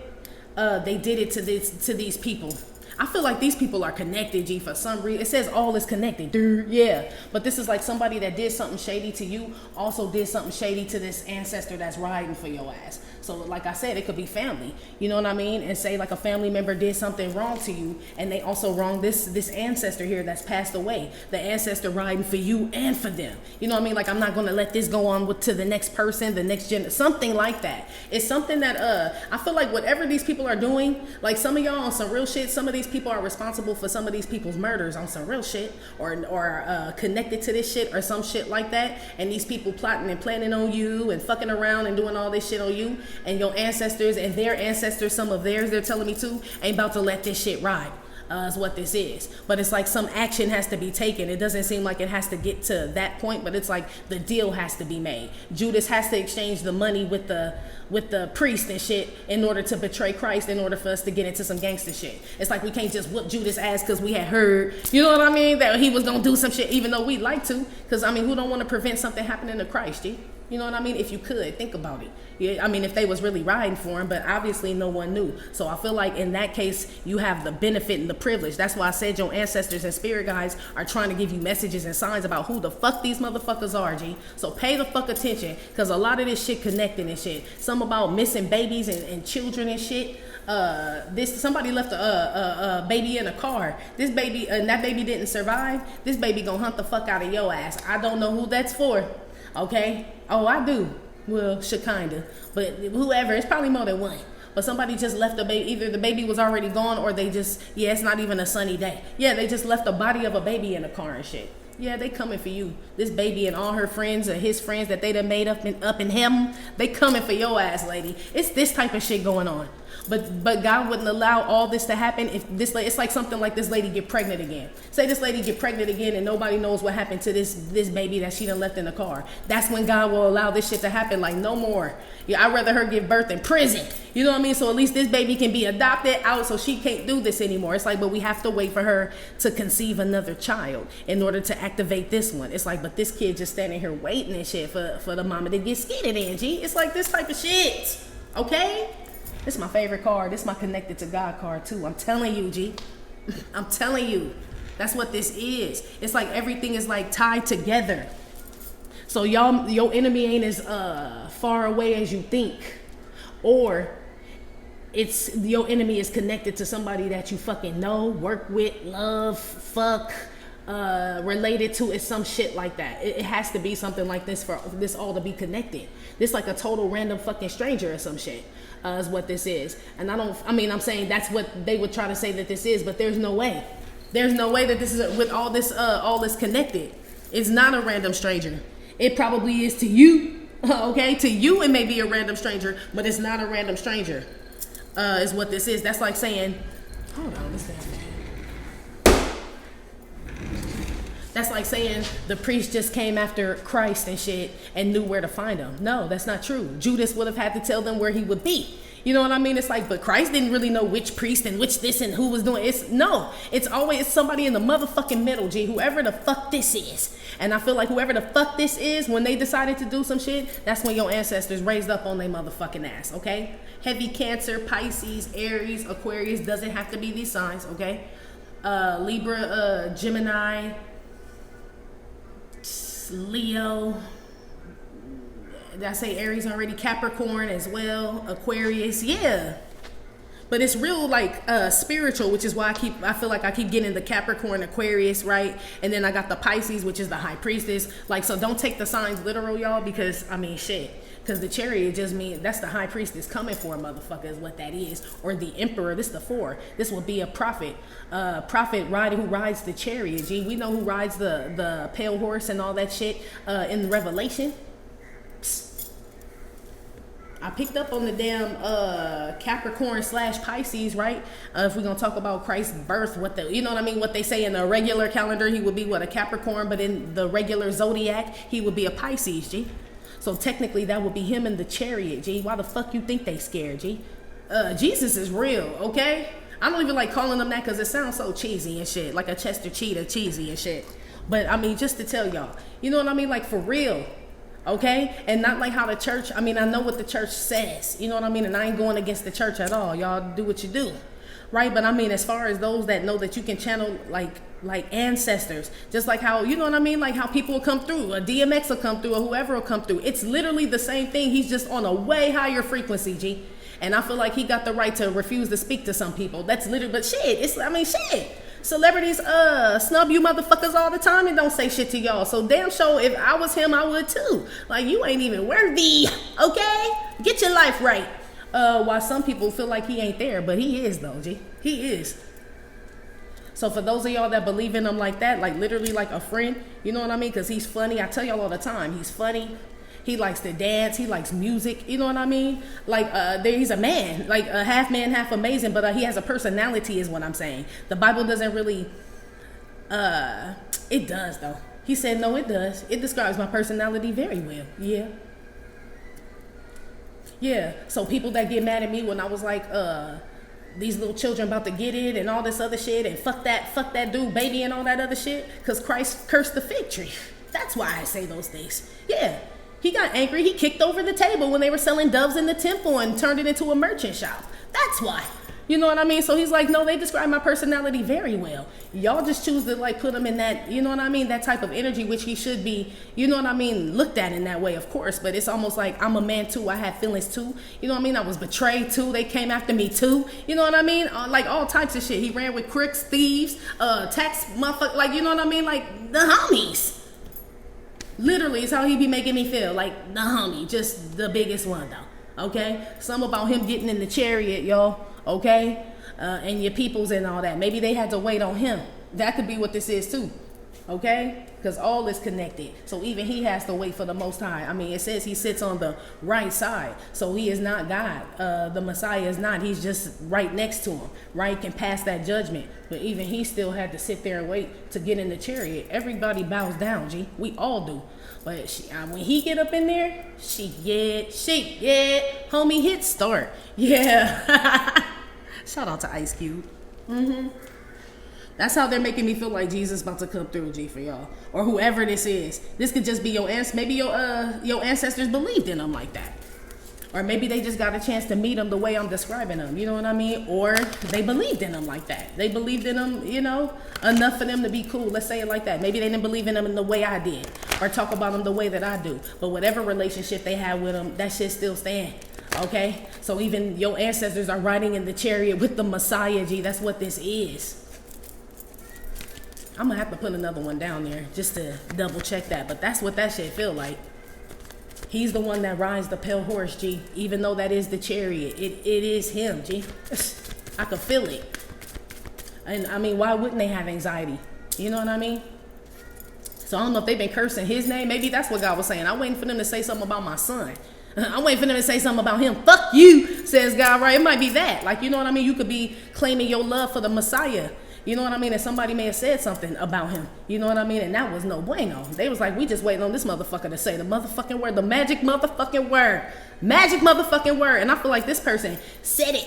they did it to these people. I feel like these people are connected, G, for some reason. It says all is connected. Yeah. But this is like somebody that did something shady to you, also did something shady to this ancestor that's riding for your ass. So like I said, it could be family. You know what I mean? And say like a family member did something wrong to you, and they also wronged this ancestor here that's passed away. The ancestor riding for you and for them. You know what I mean? Like, I'm not going to let this go on to the next person, the next gen, something like that. It's something that I feel like whatever these people are doing, like some of y'all on some real shit, some of these people are responsible for some of these people's murders on some real shit, or connected to this shit or some shit like that. And these people plotting and planning on you and fucking around and doing all this shit on you. And your ancestors and their ancestors, some of theirs, they're telling me too, ain't about to let this shit ride. Is what this is. But it's like some action has to be taken. It doesn't seem like it has to get to that point, but it's like the deal has to be made. Judas has to exchange the money with the priest and shit in order to betray Christ, in order for us to get into some gangster shit. It's like we can't just whoop Judas' ass because we had heard, you know what I mean, that he was gonna do some shit, even though we'd like to. Because I mean, who don't want to prevent something happening to Christ, G? You know what I mean? If you could, think about it. Yeah, I mean, if they was really riding for him, but obviously no one knew. So I feel like in that case, you have the benefit and the privilege. That's why I said your ancestors and spirit guides are trying to give you messages and signs about who the fuck these motherfuckers are, G. So pay the fuck attention, because a lot of this shit connecting and shit. Some about missing babies and children and shit. Somebody left a baby in a car. This baby, and that baby didn't survive. This baby gonna hunt the fuck out of your ass. I don't know who that's for. Okay? Oh, I do. Well, kinda. But whoever, it's probably more than one. But somebody just left the baby. Either the baby was already gone, or they just, yeah, it's not even a sunny day. Yeah, they just left the body of a baby in a car and shit. Yeah, they coming for you. This baby and all her friends and his friends that they done made up in him, they coming for your ass, lady. It's this type of shit going on. But God wouldn't allow all this to happen if this, it's like something like this lady get pregnant again. Say this lady get pregnant again and nobody knows what happened to this baby that she done left in the car. That's when God will allow this shit to happen. Like, no more. Yeah, I'd rather her give birth in prison. You know what I mean? So at least this baby can be adopted out, so she can't do this anymore. It's like, but we have to wait for her to conceive another child in order to activate this one. It's like, but this kid just standing here waiting and shit for the mama to get skinned in, G. It's like this type of shit. Okay? This is my favorite card. This is my connected to God card too. I'm telling you, G. I'm telling you. That's what this is. It's like everything is like tied together. So your enemy ain't as far away as you think. Or it's your enemy is connected to somebody that you fucking know, work with, love, fuck, related to. It's some shit like that. It has to be something like this for this all to be connected. This like a total random fucking stranger or some shit. Is what this is. And I'm saying that's what they would try to say that this is, but there's no way. There's no way that this is with all this connected. It's not a random stranger. It probably is to you. Okay, to you it may be a random stranger, but it's not a random stranger. Is what this is. That's like saying, hold on, this thing. That's like saying the priest just came after Christ and shit and knew where to find him. No, that's not true. Judas would have had to tell them where he would be. You know what I mean? It's like, but Christ didn't really know which priest and which this and who was doing it. It's always somebody in the motherfucking middle, G. Whoever the fuck this is. And I feel like whoever the fuck this is, when they decided to do some shit, that's when your ancestors raised up on their motherfucking ass, okay? Heavy Cancer, Pisces, Aries, Aquarius, doesn't have to be these signs, okay? Libra, Gemini, Leo, did I say Aries already? Capricorn as well, Aquarius, yeah. But it's real like spiritual, which is why I feel like I keep getting the Capricorn, Aquarius, right? And then I got the Pisces, which is the high priestess. Like, so don't take the signs literal, y'all, because I mean shit. Because the chariot just means that's the high priestess coming for a motherfucker is what that is. Or the emperor, this is the 4. This will be a prophet. Prophet who rides the chariot. Gee, we know who rides the pale horse and all that shit in Revelation. Psst. I picked up on the damn Capricorn / Pisces, right? If we're gonna talk about Christ's birth, what they say in the regular calendar, he would be a Capricorn, but in the regular zodiac, he would be a Pisces, G. So technically, that would be him in the chariot, G. Why the fuck you think they scared, G? Jesus is real, okay? I don't even like calling them that because it sounds so cheesy and shit, like a Chester Cheetah cheesy and shit. But I mean, just to tell y'all, you know what I mean? Like for real. Okay, and not like how the church, I mean, I know what the church says, you know what I mean, and I ain't going against the church at all. Y'all do what you do, right? But I mean, as far as those that know that you can channel like ancestors, just like how, you know what I mean, like how people will come through, a DMX will come through, or whoever will come through. It's literally the same thing. He's just on a way higher frequency, G. And I feel like he got the right to refuse to speak to some people. That's literally, but shit, shit. Celebrities snub you motherfuckers all the time and don't say shit to y'all. So damn sure, if I was him, I would too. Like, you ain't even worthy, okay? Get your life right. While some people feel like he ain't there, but he is though, G. He is. So for those of y'all that believe in him like that, like literally like a friend, you know what I mean? Because he's funny. I tell y'all all the time, he's funny. He likes to dance. He likes music. You know what I mean? Like, he's a man, like a half man, half amazing, but he has a personality is what I'm saying. The Bible doesn't really, it does though. He said, no, it does. It describes my personality very well. Yeah. Yeah. So people that get mad at me when I was like, these little children about to get it and all this other shit and fuck that dude, baby, and all that other shit, because Christ cursed the fig tree. That's why I say those things. Yeah. He got angry. He kicked over the table when they were selling doves in the temple and turned it into a merchant shop. That's why. You know what I mean? So he's like, no, they describe my personality very well. Y'all just choose to like put him in that, you know what I mean? That type of energy, which he should be, you know what I mean? Looked at in that way, of course. But it's almost like I'm a man too. I have feelings too. You know what I mean? I was betrayed too. They came after me too. You know what I mean? Like all types of shit. He ran with crooks, thieves, tax motherfuckers. Like, you know what I mean? Like the homies. Literally, is how he be making me feel, like the homie, just the biggest one though, okay? Some about him getting in the chariot, y'all, okay? And your peoples and all that. Maybe they had to wait on him. That could be what this is too, okay? Because all is connected. So even he has to wait for the Most High. I mean, it says he sits on the right side. So he is not God. The Messiah is not. He's just right next to him, right? Can pass that judgment. But even he still had to sit there and wait to get in the chariot. Everybody bows down, G. We all do. But when he get up in there, homie, hit start. Yeah. Shout out to Ice Cube. That's how they're making me feel like Jesus about to come through, G, for y'all. Or whoever this is. This could just be your maybe your ancestors believed in them like that. Or maybe they just got a chance to meet them the way I'm describing them. You know what I mean? Or they believed in them like that. They believed in them, you know, enough for them to be cool. Let's say it like that. Maybe they didn't believe in them in the way I did. Or talk about them the way that I do. But whatever relationship they had with them, that shit still stand. Okay? So even your ancestors are riding in the chariot with the Messiah, G. That's what this is. I'm gonna have to put another one down there just to double check that. But that's what that shit feel like. He's the one that rides the pale horse, G. Even though that is the chariot. It is him, G. I could feel it. And I mean, why wouldn't they have anxiety? You know what I mean? So I don't know if they've been cursing his name. Maybe that's what God was saying. I'm waiting for them to say something about my son. I'm waiting for them to say something about him. Fuck you, says God, right? It might be that. Like, you know what I mean? You could be claiming your love for the Messiah. You know what I mean? And somebody may have said something about him. You know what I mean? And that was no bueno. They was like, we just waiting on this motherfucker to say the motherfucking word, the magic motherfucking word. Magic motherfucking word. And I feel like this person said it,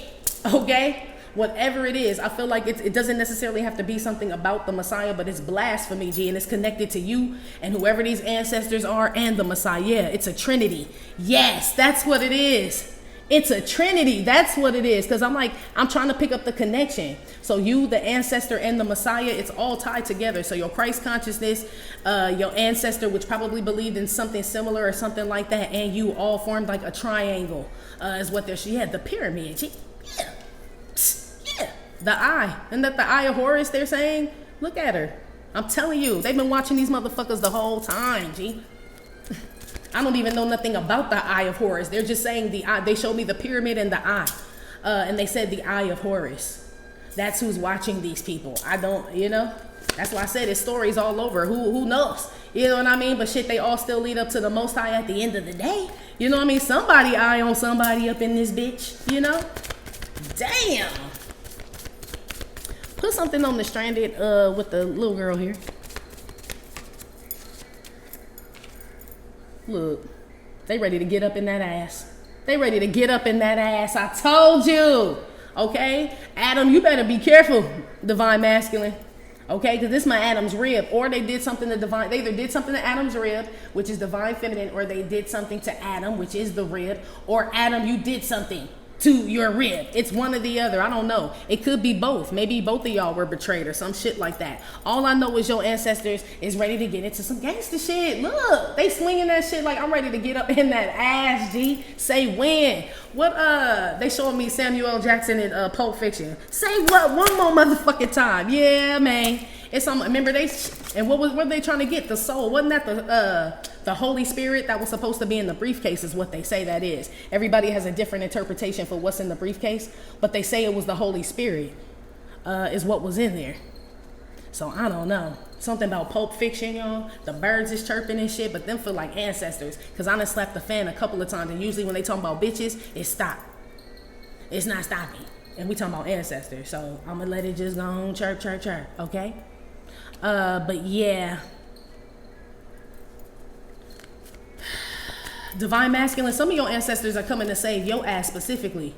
okay? Whatever it is, I feel like it doesn't necessarily have to be something about the Messiah, but it's blasphemy, G, and it's connected to you and whoever these ancestors are and the Messiah. Yeah, it's a trinity. Yes, that's what it is. It's a trinity. That's what it is. Because I'm trying to pick up the connection. So you, the ancestor, and the Messiah, it's all tied together. So your Christ consciousness, your ancestor, which probably believed in something similar or something like that, and you all formed like a triangle, is what they're. She had the pyramid. Yeah. Yeah. The eye. And that the eye of Horus, they're saying? Look at her. I'm telling you, they've been watching these motherfuckers the whole time, G. I don't even know nothing about the eye of Horus. They're just saying the eye. They showed me the pyramid and the eye. And they said the eye of Horus. That's who's watching these people. I don't, you know. That's why I said it's stories all over. Who knows? You know what I mean? But shit, they all still lead up to the Most High at the end of the day. You know what I mean? Somebody eye on somebody up in this bitch, you know? Damn. Put something on the stranded with the little girl here. Look, they ready to get up in that ass. They ready to get up in that ass. I told you. Okay? Adam, you better be careful, divine masculine. Okay? Because this is my Adam's rib. Or they did something to divine. They either did something to Adam's rib, which is divine feminine, or they did something to Adam, which is the rib. Or Adam, you did something to your rib. It's one or the other. I don't know. It could be both. Maybe both of y'all were betrayed or some shit like that. All I know is your ancestors is ready to get into some gangster shit. Look, they swinging that shit like I'm ready to get up in that ass, G. Say when. What, they showing me Samuel L. Jackson in Pulp Fiction. Say what one more motherfucking time. Yeah, man. It's remember and what were they trying to get? The soul. Wasn't that the Holy Spirit that was supposed to be in the briefcase is what they say that is. Everybody has a different interpretation for what's in the briefcase, but they say it was the Holy Spirit is what was in there. So I don't know. Something about Pulp Fiction, y'all. The birds is chirping and shit, but them feel like ancestors. Because I done slapped the fan a couple of times, and usually when they talk about bitches, it stop. It's not stopping. And we talking about ancestors. So I'm going to let it just go on, chirp, chirp, chirp. Okay? But yeah. Divine masculine, some of your ancestors are coming to save your ass specifically.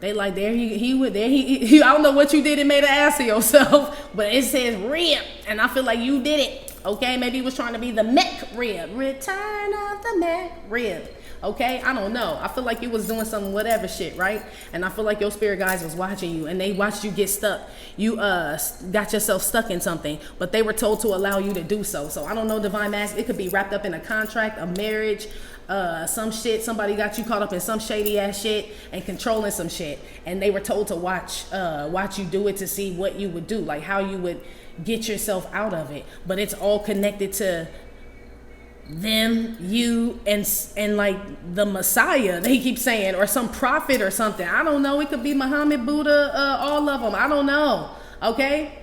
They like, there he I don't know what you did and made an ass of yourself, but it says rib, and I feel like you did it. Okay, maybe he was trying to be the mech rib. Return of the mech rib. Okay, I don't know. I feel like you was doing some whatever shit, right? And I feel like your spirit guides was watching you, and they watched you get stuck. You got yourself stuck in something, but they were told to allow you to do so. So I don't know, divine mask. It could be wrapped up in a contract, a marriage, some shit. Somebody got you caught up in some shady ass shit and controlling some shit, and they were told to watch you do it to see what you would do, like how you would get yourself out of it. But it's all connected to them, you, and like the Messiah they keep saying, or some prophet or something. I don't know. It could be Muhammad, Buddha, all of them. I don't know. Okay.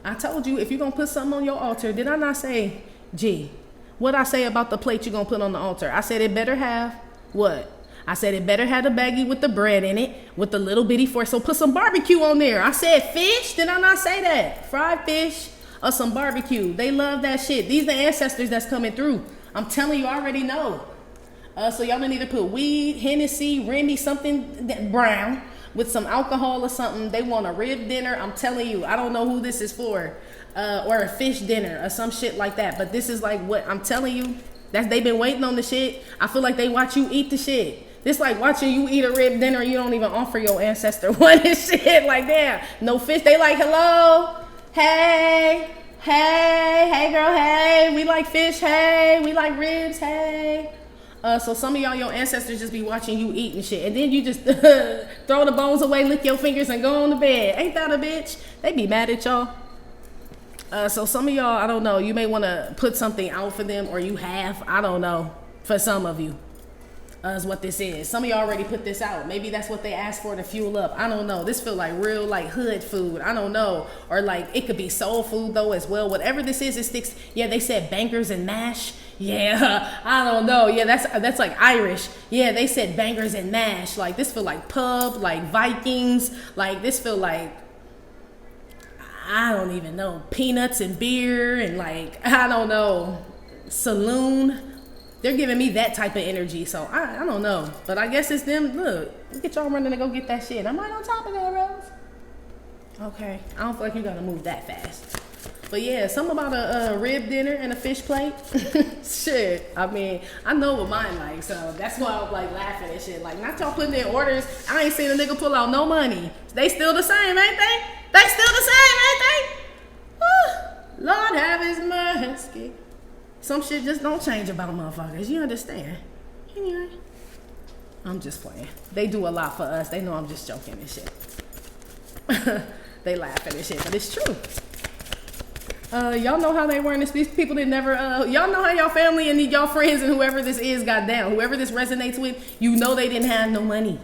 I told you, if you're going to put something on your altar, did I not say, gee, what I say about the plate you're going to put on the altar? I said it better have what? I said it better have the baggie with the bread in it, with the little bitty fork. So put some barbecue on there. I said fish. Did I not say that? Fried fish or some barbecue. They love that shit. These are the ancestors that's coming through. I'm telling you, I already know. So y'all gonna either put weed, Hennessy, Remy, something brown with some alcohol or something. They want a rib dinner. I'm telling you, I don't know who this is for, or a fish dinner or some shit like that. But this is like what I'm telling you. They've been waiting on the shit. I feel like they watch you eat the shit. This like watching you eat a rib dinner. You don't even offer your ancestor one and shit. Like, damn, no fish. They like, hello, hey, girl, hey. We like fish, hey. We like ribs, hey. So some of y'all, your ancestors just be watching you eat and shit. And then you just throw the bones away, lick your fingers, and go on to bed. Ain't that a bitch? They be mad at y'all. So some of y'all, I don't know, you may want to put something out for them, or you have, I don't know, for some of you. Is what this is. Some of y'all already put this out. Maybe that's what they asked for to fuel up. I don't know. This feel like real like hood food. I don't know. Or like it could be soul food though as well. Whatever this is, it sticks. Yeah, they said bangers and mash. Yeah, I don't know. Yeah, that's like Irish. Yeah, they said bangers and mash. Like this feel like pub, like Vikings. Like this feel like, I don't even know, peanuts and beer and like, I don't know, saloon. They're giving me that type of energy, so I don't know. But I guess it's them. Look at y'all running to go get that shit. I'm right on top of that, Rose. Okay, I don't feel like you gotta move that fast. But yeah, something about a rib dinner and a fish plate. Shit, I mean, I know what mine like, so that's why I'm like laughing and shit. Like, not y'all putting in orders. I ain't seen a nigga pull out no money. They still the same, ain't they? They still the same, ain't they? Woo. Lord have his mercy. Some shit just don't change about motherfuckers. You understand? Anyway, I'm just playing. They do a lot for us. They know I'm just joking and shit. They laughing and shit, but it's true. Y'all know how they were in this. These people that never, y'all know how y'all family and y'all friends and whoever this is got down. Whoever this resonates with, you know they didn't have no money.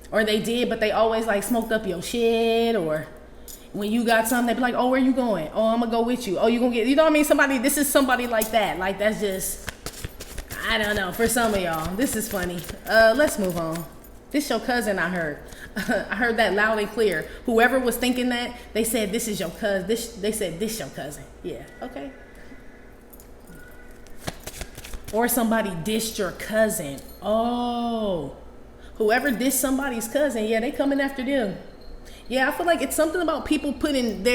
Or they did, but they always like smoked up your shit, or when you got something, they be like, oh, where you going? Oh, I'm gonna go with you. Oh, you gonna get, you know what I mean? Somebody, this is somebody like that. Like, that's just, I don't know, for some of y'all. This is funny. Let's move on. This your cousin, I heard. I heard that loud and clear. Whoever was thinking that, they said this is your cousin. They said this your cousin. Yeah, okay. Or somebody dissed your cousin. Oh, whoever dissed somebody's cousin, yeah, they coming after them. Yeah, I feel like it's something about people putting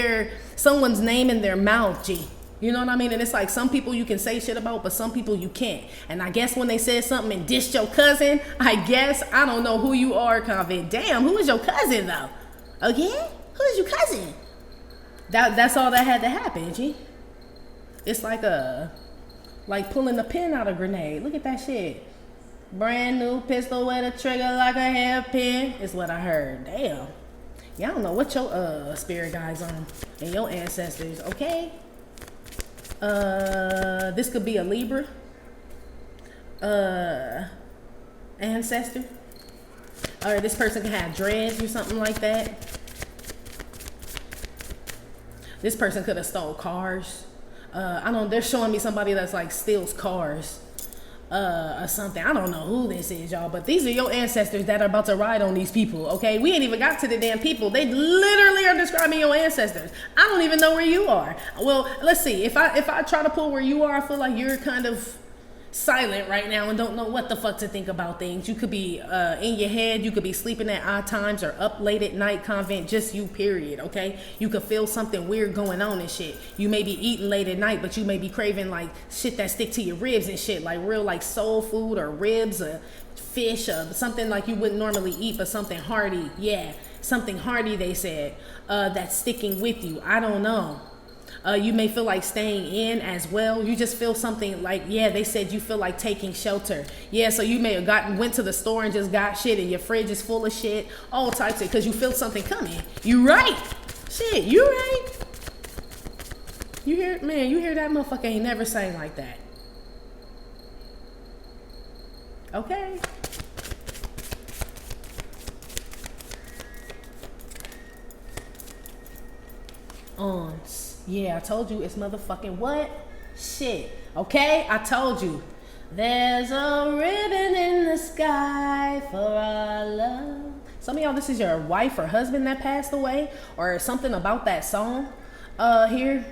someone's name in their mouth, G. You know what I mean? And it's like some people you can say shit about, but some people you can't. And I guess when they said something and dissed your cousin, I don't know who you are, Convent. Damn, who is your cousin though? Again? Who is your cousin? That's all that had to happen, G. It's like pulling the pin out of a grenade. Look at that shit. Brand new pistol with a trigger like a hairpin is what I heard. Damn. Y'all don't know what your spirit guides on and your ancestors, okay? This could be a Libra ancestor, or this person can have dreads or something like that. This person could have stole cars. I don't, they're showing me somebody that's like steals cars or something. I don't know who this is, y'all, but these are your ancestors that are about to ride on these people, okay? We ain't even got to the damn people. They literally are describing your ancestors. I don't even know where you are. Well, let's see. If I try to pull where you are, I feel like you're kind of silent right now and don't know what the fuck to think about things. You could be in your head, you could be sleeping at odd times or up late at night, Convent, just you, period, okay? You could feel something weird going on and shit. You may be eating late at night, but you may be craving like shit that stick to your ribs and shit, like real like soul food or ribs or fish or something like you wouldn't normally eat, but something hearty. Yeah, something hearty, they said, that's sticking with you. I don't know. You may feel like staying in as well. You just feel something like, yeah, they said you feel like taking shelter. Yeah, so you may have went to the store and just got shit and your fridge is full of shit, all types of, because you feel something coming. You right. Shit, you right. You hear that motherfucker ain't never sang like that. Okay. Yeah, I told you it's motherfucking what? Shit. Okay? I told you. There's a ribbon in the sky for our love. Some of y'all, this is your wife or husband that passed away, or something about that song here.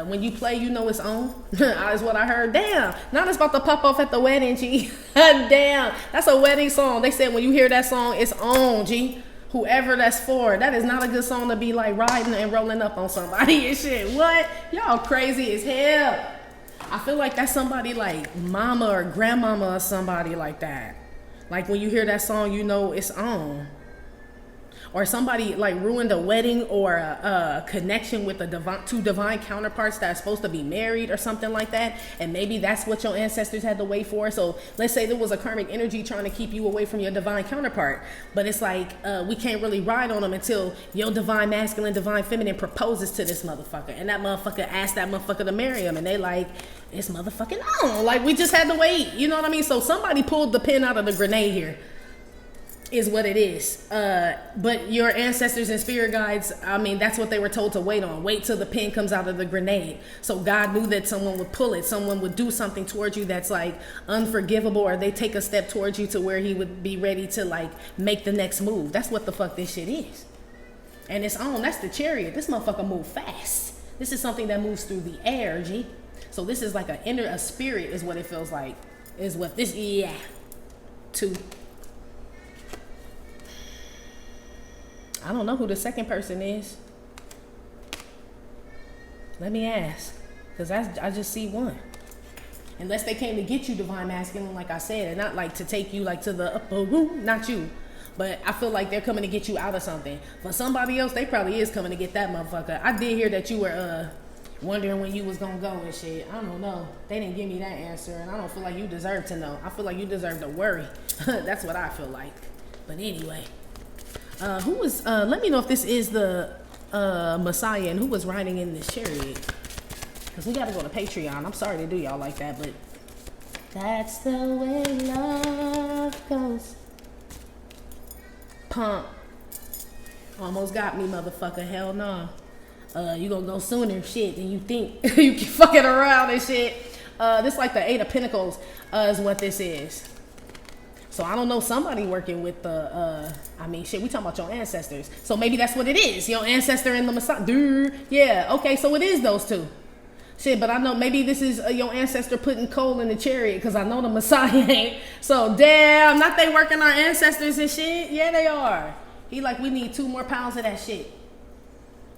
When you play, you know it's on. Is what I heard. Damn. Now it's about to pop off at the wedding, G. Damn. That's a wedding song. They said when you hear that song, it's on, G. Whoever that's for, that is not a good song to be like riding and rolling up on somebody and shit. What? Y'all crazy as hell. I feel like that's somebody like mama or grandmama or somebody like that. Like when you hear that song, you know it's on. Or somebody like ruined a wedding or a connection with two divine counterparts that are supposed to be married or something like that. And maybe that's what your ancestors had to wait for. So let's say there was a karmic energy trying to keep you away from your divine counterpart. But it's like we can't really ride on them until your divine masculine, divine feminine proposes to this motherfucker. And that motherfucker asked that motherfucker to marry him. And they like, it's motherfucking on. Like we just had to wait. You know what I mean? So somebody pulled the pin out of the grenade here. Is what it is. But your ancestors and spirit guides, I mean, that's what they were told to wait on. Wait till the pin comes out of the grenade. So God knew that someone would pull it. Someone would do something towards you that's like unforgivable, or they take a step towards you to where he would be ready to like make the next move. That's what the fuck this shit is. And it's on. That's the Chariot. This motherfucker move fast. This is something that moves through the air, G. So this is like a spirit is what it feels like. Is what this, yeah. Two. I don't know who the second person is. Let me ask. Because I just see one. Unless they came to get you, divine masculine, like I said. And not like to take you like to the upper room. Not you. But I feel like they're coming to get you out of something. For somebody else, they probably is coming to get that motherfucker. I did hear that you were wondering when you was going to go and shit. I don't know. They didn't give me that answer. And I don't feel like you deserve to know. I feel like you deserve to worry. That's what I feel like. But anyway. Who was, let me know if this is the Messiah and who was riding in this chariot. Because we got to go to Patreon. I'm sorry to do y'all like that, but that's the way love goes. Pump. Almost got me, motherfucker. Hell no. You gonna go sooner, shit, than you think. You keep fucking around and shit. This like the Eight of Pentacles is what this is. So I don't know, somebody working with the, I mean, shit, we talking about your ancestors. So maybe that's what it is. Your ancestor and the Messiah. Dude. Yeah, okay, so it is those two. Shit, but I know maybe this is your ancestor putting coal in the chariot, because I know the Messiah ain't. So damn, not they working our ancestors and shit? Yeah, they are. He like, we need 2 more pounds of that shit.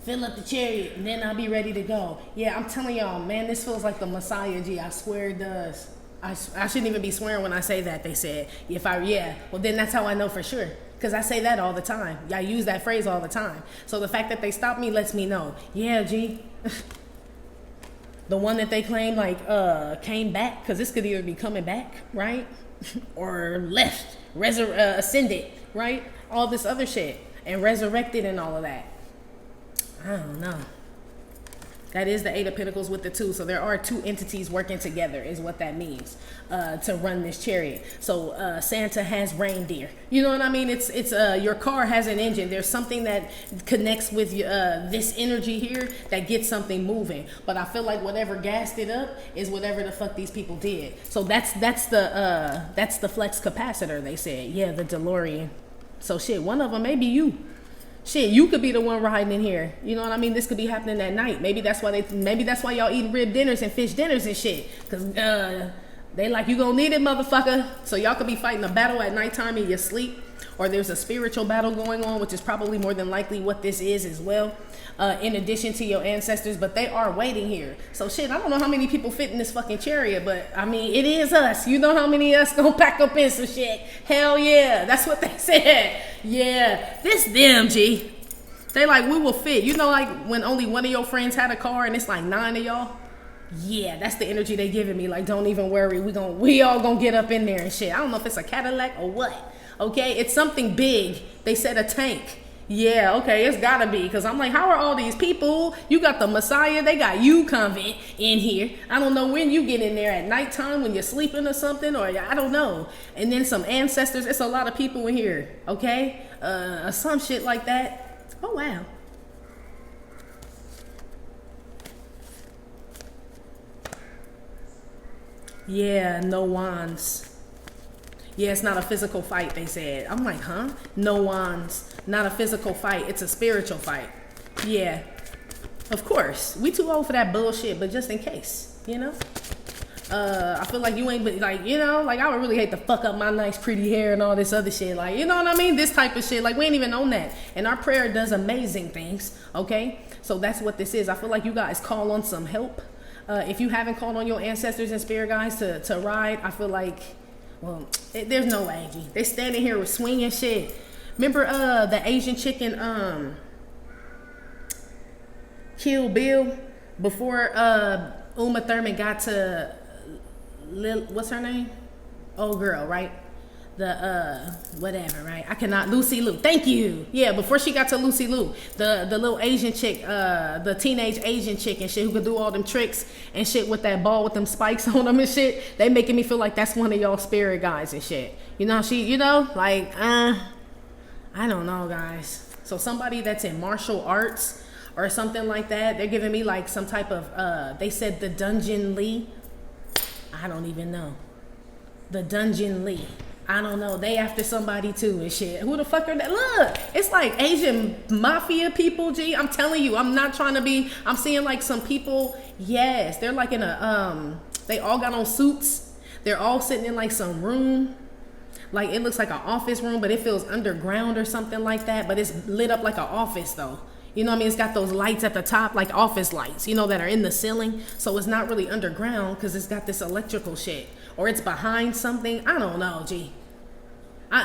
Fill up the chariot, and then I'll be ready to go. Yeah, I'm telling y'all, man, this feels like the Messiah, G. I swear it does. I shouldn't even be swearing when I say that, they said. Well, then that's how I know for sure. Because I say that all the time. I use that phrase all the time. So the fact that they stopped me lets me know. Yeah, G. The one that they claim, like, came back. Because this could either be coming back, right? Or left. Ascended, right? All this other shit. And resurrected and all of that. I don't know. That is the Eight of Pentacles with the 2. So there are 2 entities working together is what that means to run this chariot. So Santa has reindeer. You know what I mean? It's your car has an engine. There's something that connects with this energy here that gets something moving. But I feel like whatever gassed it up is whatever the fuck these people did. So that's the flex capacitor, they said. Yeah, the DeLorean. So shit, one of them may be you. Shit, you could be the one riding in here. You know what I mean? This could be happening at night. Maybe that's why y'all eating rib dinners and fish dinners and shit. Cause they like, you gonna need it, motherfucker. So y'all could be fighting a battle at nighttime in your sleep, or there's a spiritual battle going on, which is probably more than likely what this is as well. In addition to your ancestors, but they are waiting here. So shit, I don't know how many people fit in this fucking chariot, but I mean, it is us. You know how many of us gonna pack up in some shit? Hell yeah, that's what they said. Yeah, this them, G. They like, we will fit. You know, like when only one of your friends had a car and it's like 9 of y'all? Yeah, that's the energy they giving me. Like, don't even worry, we all gonna get up in there and shit. I don't know if it's a Cadillac or what. Okay, it's something big. They said a tank. Yeah, okay, it's gotta be, because I'm like, how are all these people? You got the Messiah, they got you, Convent, in here. I don't know when you get in there, at nighttime when you're sleeping or something, or I don't know. And then some ancestors, it's a lot of people in here, okay? Some shit like that. Oh, wow. Yeah, no wands. Yeah, it's not a physical fight, they said. I'm like, huh? No wands. Not a physical fight. It's a spiritual fight. Yeah. Of course. We too old for that bullshit, but just in case, you know? I feel like you ain't, but like, you know, like I would really hate to fuck up my nice pretty hair and all this other shit. Like, you know what I mean? This type of shit. Like, we ain't even on that. And our prayer does amazing things, okay? So that's what this is. I feel like you guys call on some help. If you haven't called on your ancestors and spirit guides to ride, I feel like, well, there's no way, G. They standing here with swinging shit. Remember the Asian chick in Kill Bill? Before Uma Thurman got to what's her name? Old girl, right? The whatever, right? I cannot, Lucy Liu. Thank you. Yeah, before she got to Lucy Liu, the little Asian chick, the teenage Asian chick and shit who could do all them tricks and shit with that ball with them spikes on them and shit. They making me feel like that's one of y'all spirit guys and shit. You know, she, you know, like I don't know, guys. So somebody that's in martial arts or something like that, they're giving me like some type of they said the Dungeon Lee. I don't even know. The Dungeon Lee. I don't know. They after somebody too and shit. Who the fuck are that? Look, it's like Asian mafia people, G. I'm telling you, I'm not trying to be, I'm seeing like some people, yes, they're like in a, they all got on suits. They're all sitting in like some room. Like it looks like an office room, but it feels underground or something like that. But it's lit up like an office though. You know what I mean? It's got those lights at the top, like office lights, you know, that are in the ceiling. So it's not really underground because it's got this electrical shit. Or it's behind something. I don't know, G.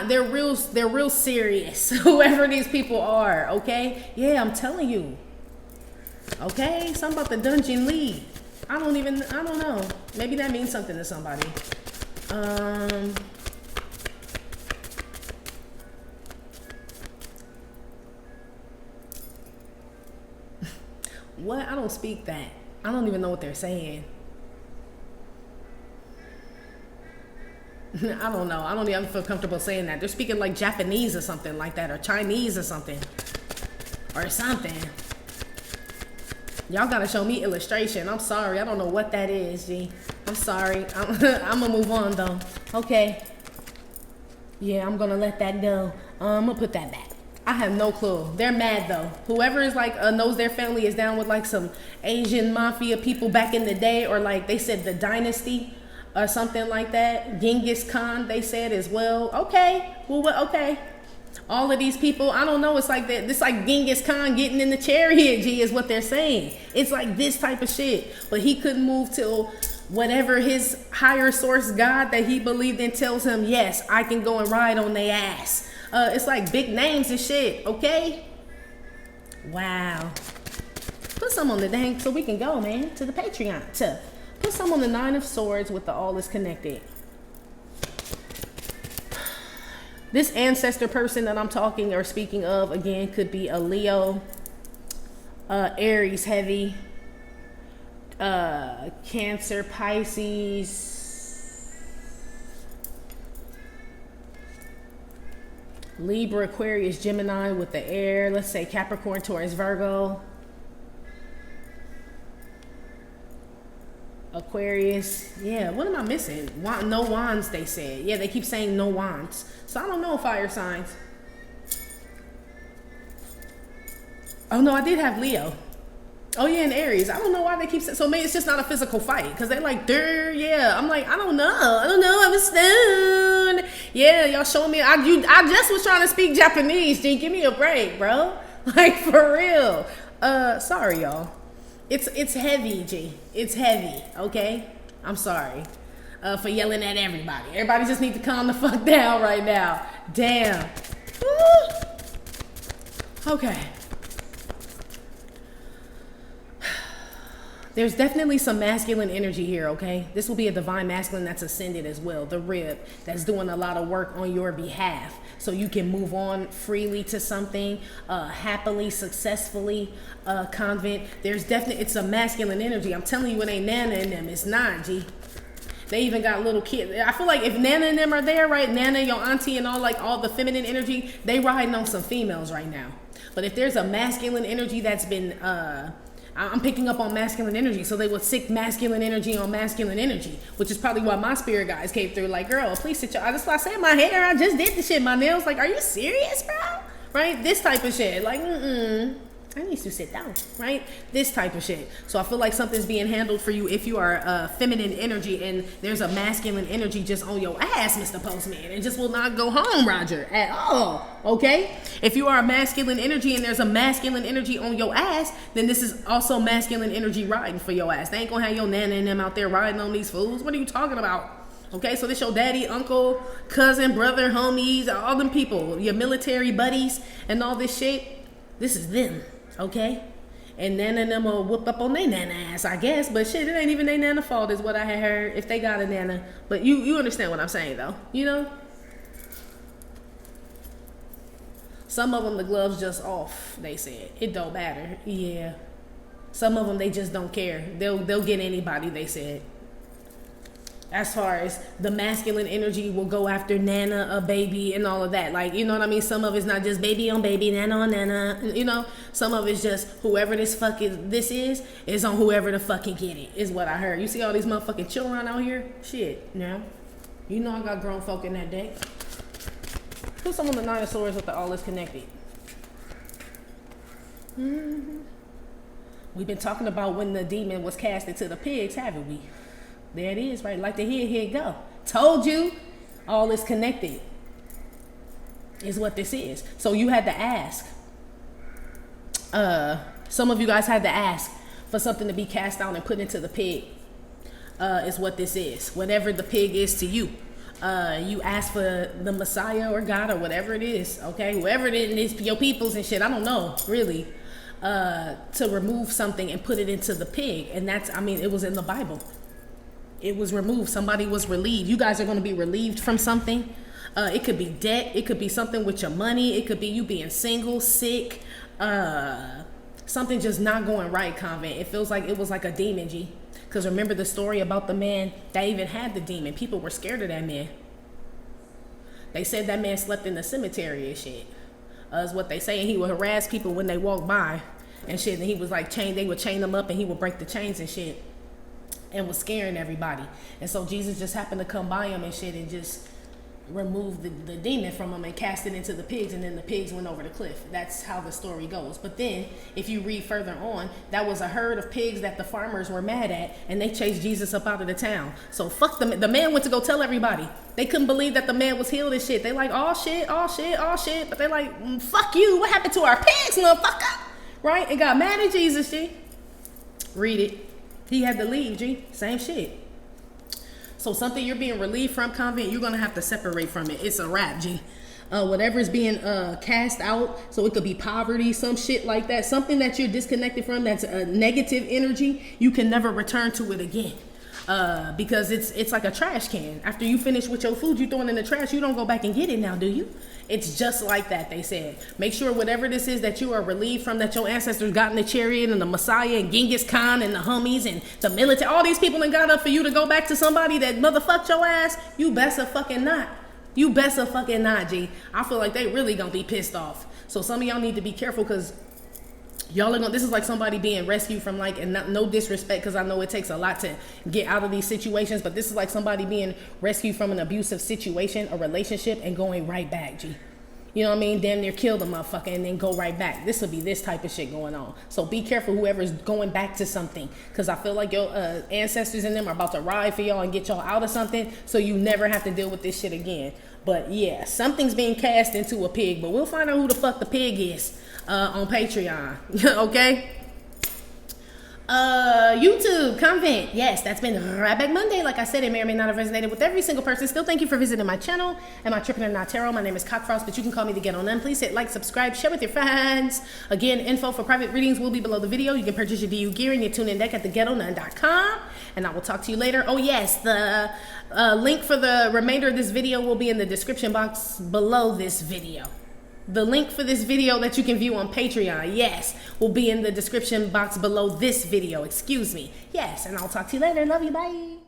They're real serious, whoever these people are, okay? Yeah, I'm telling you. Okay? Something about the Dungeon Lee. I don't know. Maybe that means something to somebody. What? I don't speak that. I don't even know what they're saying. I don't know. I don't even feel comfortable saying that. They're speaking like Japanese or something like that, or Chinese or something. or something. Y'all gotta show me illustration. I'm sorry. I don't know what that is, G. I'm sorry. I'm gonna move on, though. Okay. Yeah, I'm gonna let that go. I'm gonna put that back. I have no clue. They're mad, though. Whoever is, like, knows their family is down with, like, some Asian mafia people back in the day, or, like, they said the dynasty or something like that. Genghis Khan, they said as well. Okay. Well, okay. All of these people, I don't know. It's like that. It's like Genghis Khan getting in the chariot, G, is what they're saying. It's like this type of shit. But he couldn't move till whatever his higher source God that he believed in tells him, yes, I can go and ride on their ass. It's like big names and shit, okay? Wow. Put some on the dang so we can go, man, to the Patreon. Put some on the 9 of Swords with the all is connected. This ancestor person that I'm talking or speaking of, again, could be a Leo, Aries heavy, Cancer, Pisces, Libra, Aquarius, Gemini with the air. Let's say Capricorn, Taurus, Virgo, Aquarius. Yeah, what am I missing? No wands, they said. Yeah, they keep saying no wands. So I don't know, fire signs. Oh no, I did have Leo. Oh yeah, and Aries. I don't know why they keep saying, so maybe it's just not a physical fight. Cause they're like, yeah. I'm like, I don't know. I'm a stone. Yeah, y'all showing me. I just was trying to speak Japanese, G. Give me a break, bro. Like, for real. Sorry, y'all. It's heavy, G. It's heavy, okay? I'm sorry for yelling at everybody. Everybody just need to calm the fuck down right now. Damn. Woo. Okay. There's definitely some masculine energy here, okay? This will be a divine masculine that's ascended as well. The rib that's doing a lot of work on your behalf so you can move on freely to something, happily, successfully, Convent. There's definitely, it's a masculine energy. I'm telling you, it ain't Nana in them. It's not, G. They even got little kids. I feel like if Nana and them are there, right? Nana, your auntie, and all the feminine energy, they riding on some females right now. But if there's a masculine energy that's been, I'm picking up on masculine energy, so they would sick masculine energy on masculine energy, which is probably why my spirit guys came through like, girl, please sit your, that's why I said my hair, I just did the shit, my nails, like, are you serious, bro? Right? This type of shit, like, I need to sit down, right? This type of shit. So I feel like something's being handled for you if you are feminine energy and there's a masculine energy just on your ass, Mr. Postman. It just will not go home, Roger, at all, okay? If you are a masculine energy and there's a masculine energy on your ass, then this is also masculine energy riding for your ass. They ain't gonna have your nana and them out there riding on these fools. What are you talking about? Okay, so this your daddy, uncle, cousin, brother, homies, all them people, your military buddies and all this shit. This is them. Okay, and Nana and them will whoop up on their Nana ass, I guess. But shit, it ain't even their Nana fault, is what I had heard. If they got a Nana, but you understand what I'm saying, though. You know, some of them the gloves just off. They said it don't matter. Yeah, some of them they just don't care. They'll get anybody. They said. As far as the masculine energy will go after Nana, a baby, and all of that. Like, you know what I mean? Some of it's not just baby on baby, Nana on Nana. You know? Some of it's just whoever this is on whoever the fucking get it, is what I heard. You see all these motherfucking children out here? Shit, now. You know I got grown folk in that deck. Put some on the 9 of Swords with the all is connected. We've been talking about when the demon was cast into the pigs, haven't we? There it is, right? Like the here it go. Told you, all is connected is what this is. So you had to ask. Some of you guys had to ask for something to be cast out and put into the pig. Is what this is. Whatever the pig is to you. You ask for the Messiah or God or whatever it is. Okay, whoever it is, your peoples and shit. I don't know, really. To remove something and put it into the pig, and that's, I mean, it was in the Bible. It was removed. Somebody was relieved. You guys are going to be relieved from something. It could be debt. It could be something with your money. It could be you being single, sick, something just not going right, Convent. It feels like it was like a demon, G. Because remember the story about the man that even had the demon. People were scared of that man. They said that man slept in the cemetery and shit. is what they say. And he would harass people when they walk by and shit. And he was like they would chain them up and he would break the chains and shit, and was scaring everybody. And so Jesus just happened to come by him and shit and just removed the demon from him and cast it into the pigs, and then the pigs went over the cliff. That's how the story goes. But then if you read further on, that was a herd of pigs that the farmers were mad at, and they chased Jesus up out of the town. So fuck them. The man went to go tell everybody. They couldn't believe that the man was healed and shit. They like, oh shit, but they like, fuck you, what happened to our pigs, motherfucker? Right? And got mad at Jesus, G. Read it. He had to leave, G. Same shit. So something you're being relieved from, Convent, you're going to have to separate from it. It's a wrap, G. Whatever's being cast out, so it could be poverty, some shit like that. Something that you're disconnected from that's a negative energy, you can never return to it again. Because it's like a trash can. After you finish with your food, you throw it in the trash. You don't go back and get it now, do you? It's just like that, they said. Make sure whatever this is that you are relieved from, that your ancestors got in the chariot and the Messiah and Genghis Khan and the Hummies and the military, all these people that got up for you to go back to somebody that motherfucked your ass, you best fucking not. You best fucking not, G. I feel like they really gonna be pissed off. So some of y'all need to be careful, because y'all are gonna, this is like somebody being rescued from, like, and no disrespect, because I know it takes a lot to get out of these situations, but this is like somebody being rescued from an abusive situation, a relationship, and going right back, G. You know what I mean? Damn near kill the motherfucker and then go right back. This will be this type of shit going on. So be careful whoever's going back to something, because I feel like your ancestors and them are about to ride for y'all and get y'all out of something, so you never have to deal with this shit again. But yeah, something's being cast into a pig, but we'll find out who the fuck the pig is on Patreon. Okay? YouTube, Convent. Yes, that's been Right Back Monday. Like I said, it may or may not have resonated with every single person. Still, thank you for visiting my channel and my Trippin' or Not Tarot. My name is Cockfrost, but you can call me the Ghetto Nun. Please hit like, subscribe, share with your friends. Again, info for private readings will be below the video. You can purchase your DU gear and your Toon In Deck at theghettonun.com. And I will talk to you later. Oh yes, the link for the remainder of this video will be in the description box below this video. The link for this video that you can view on Patreon, yes, will be in the description box below this video. Excuse me. Yes, and I'll talk to you later. Love you. Bye.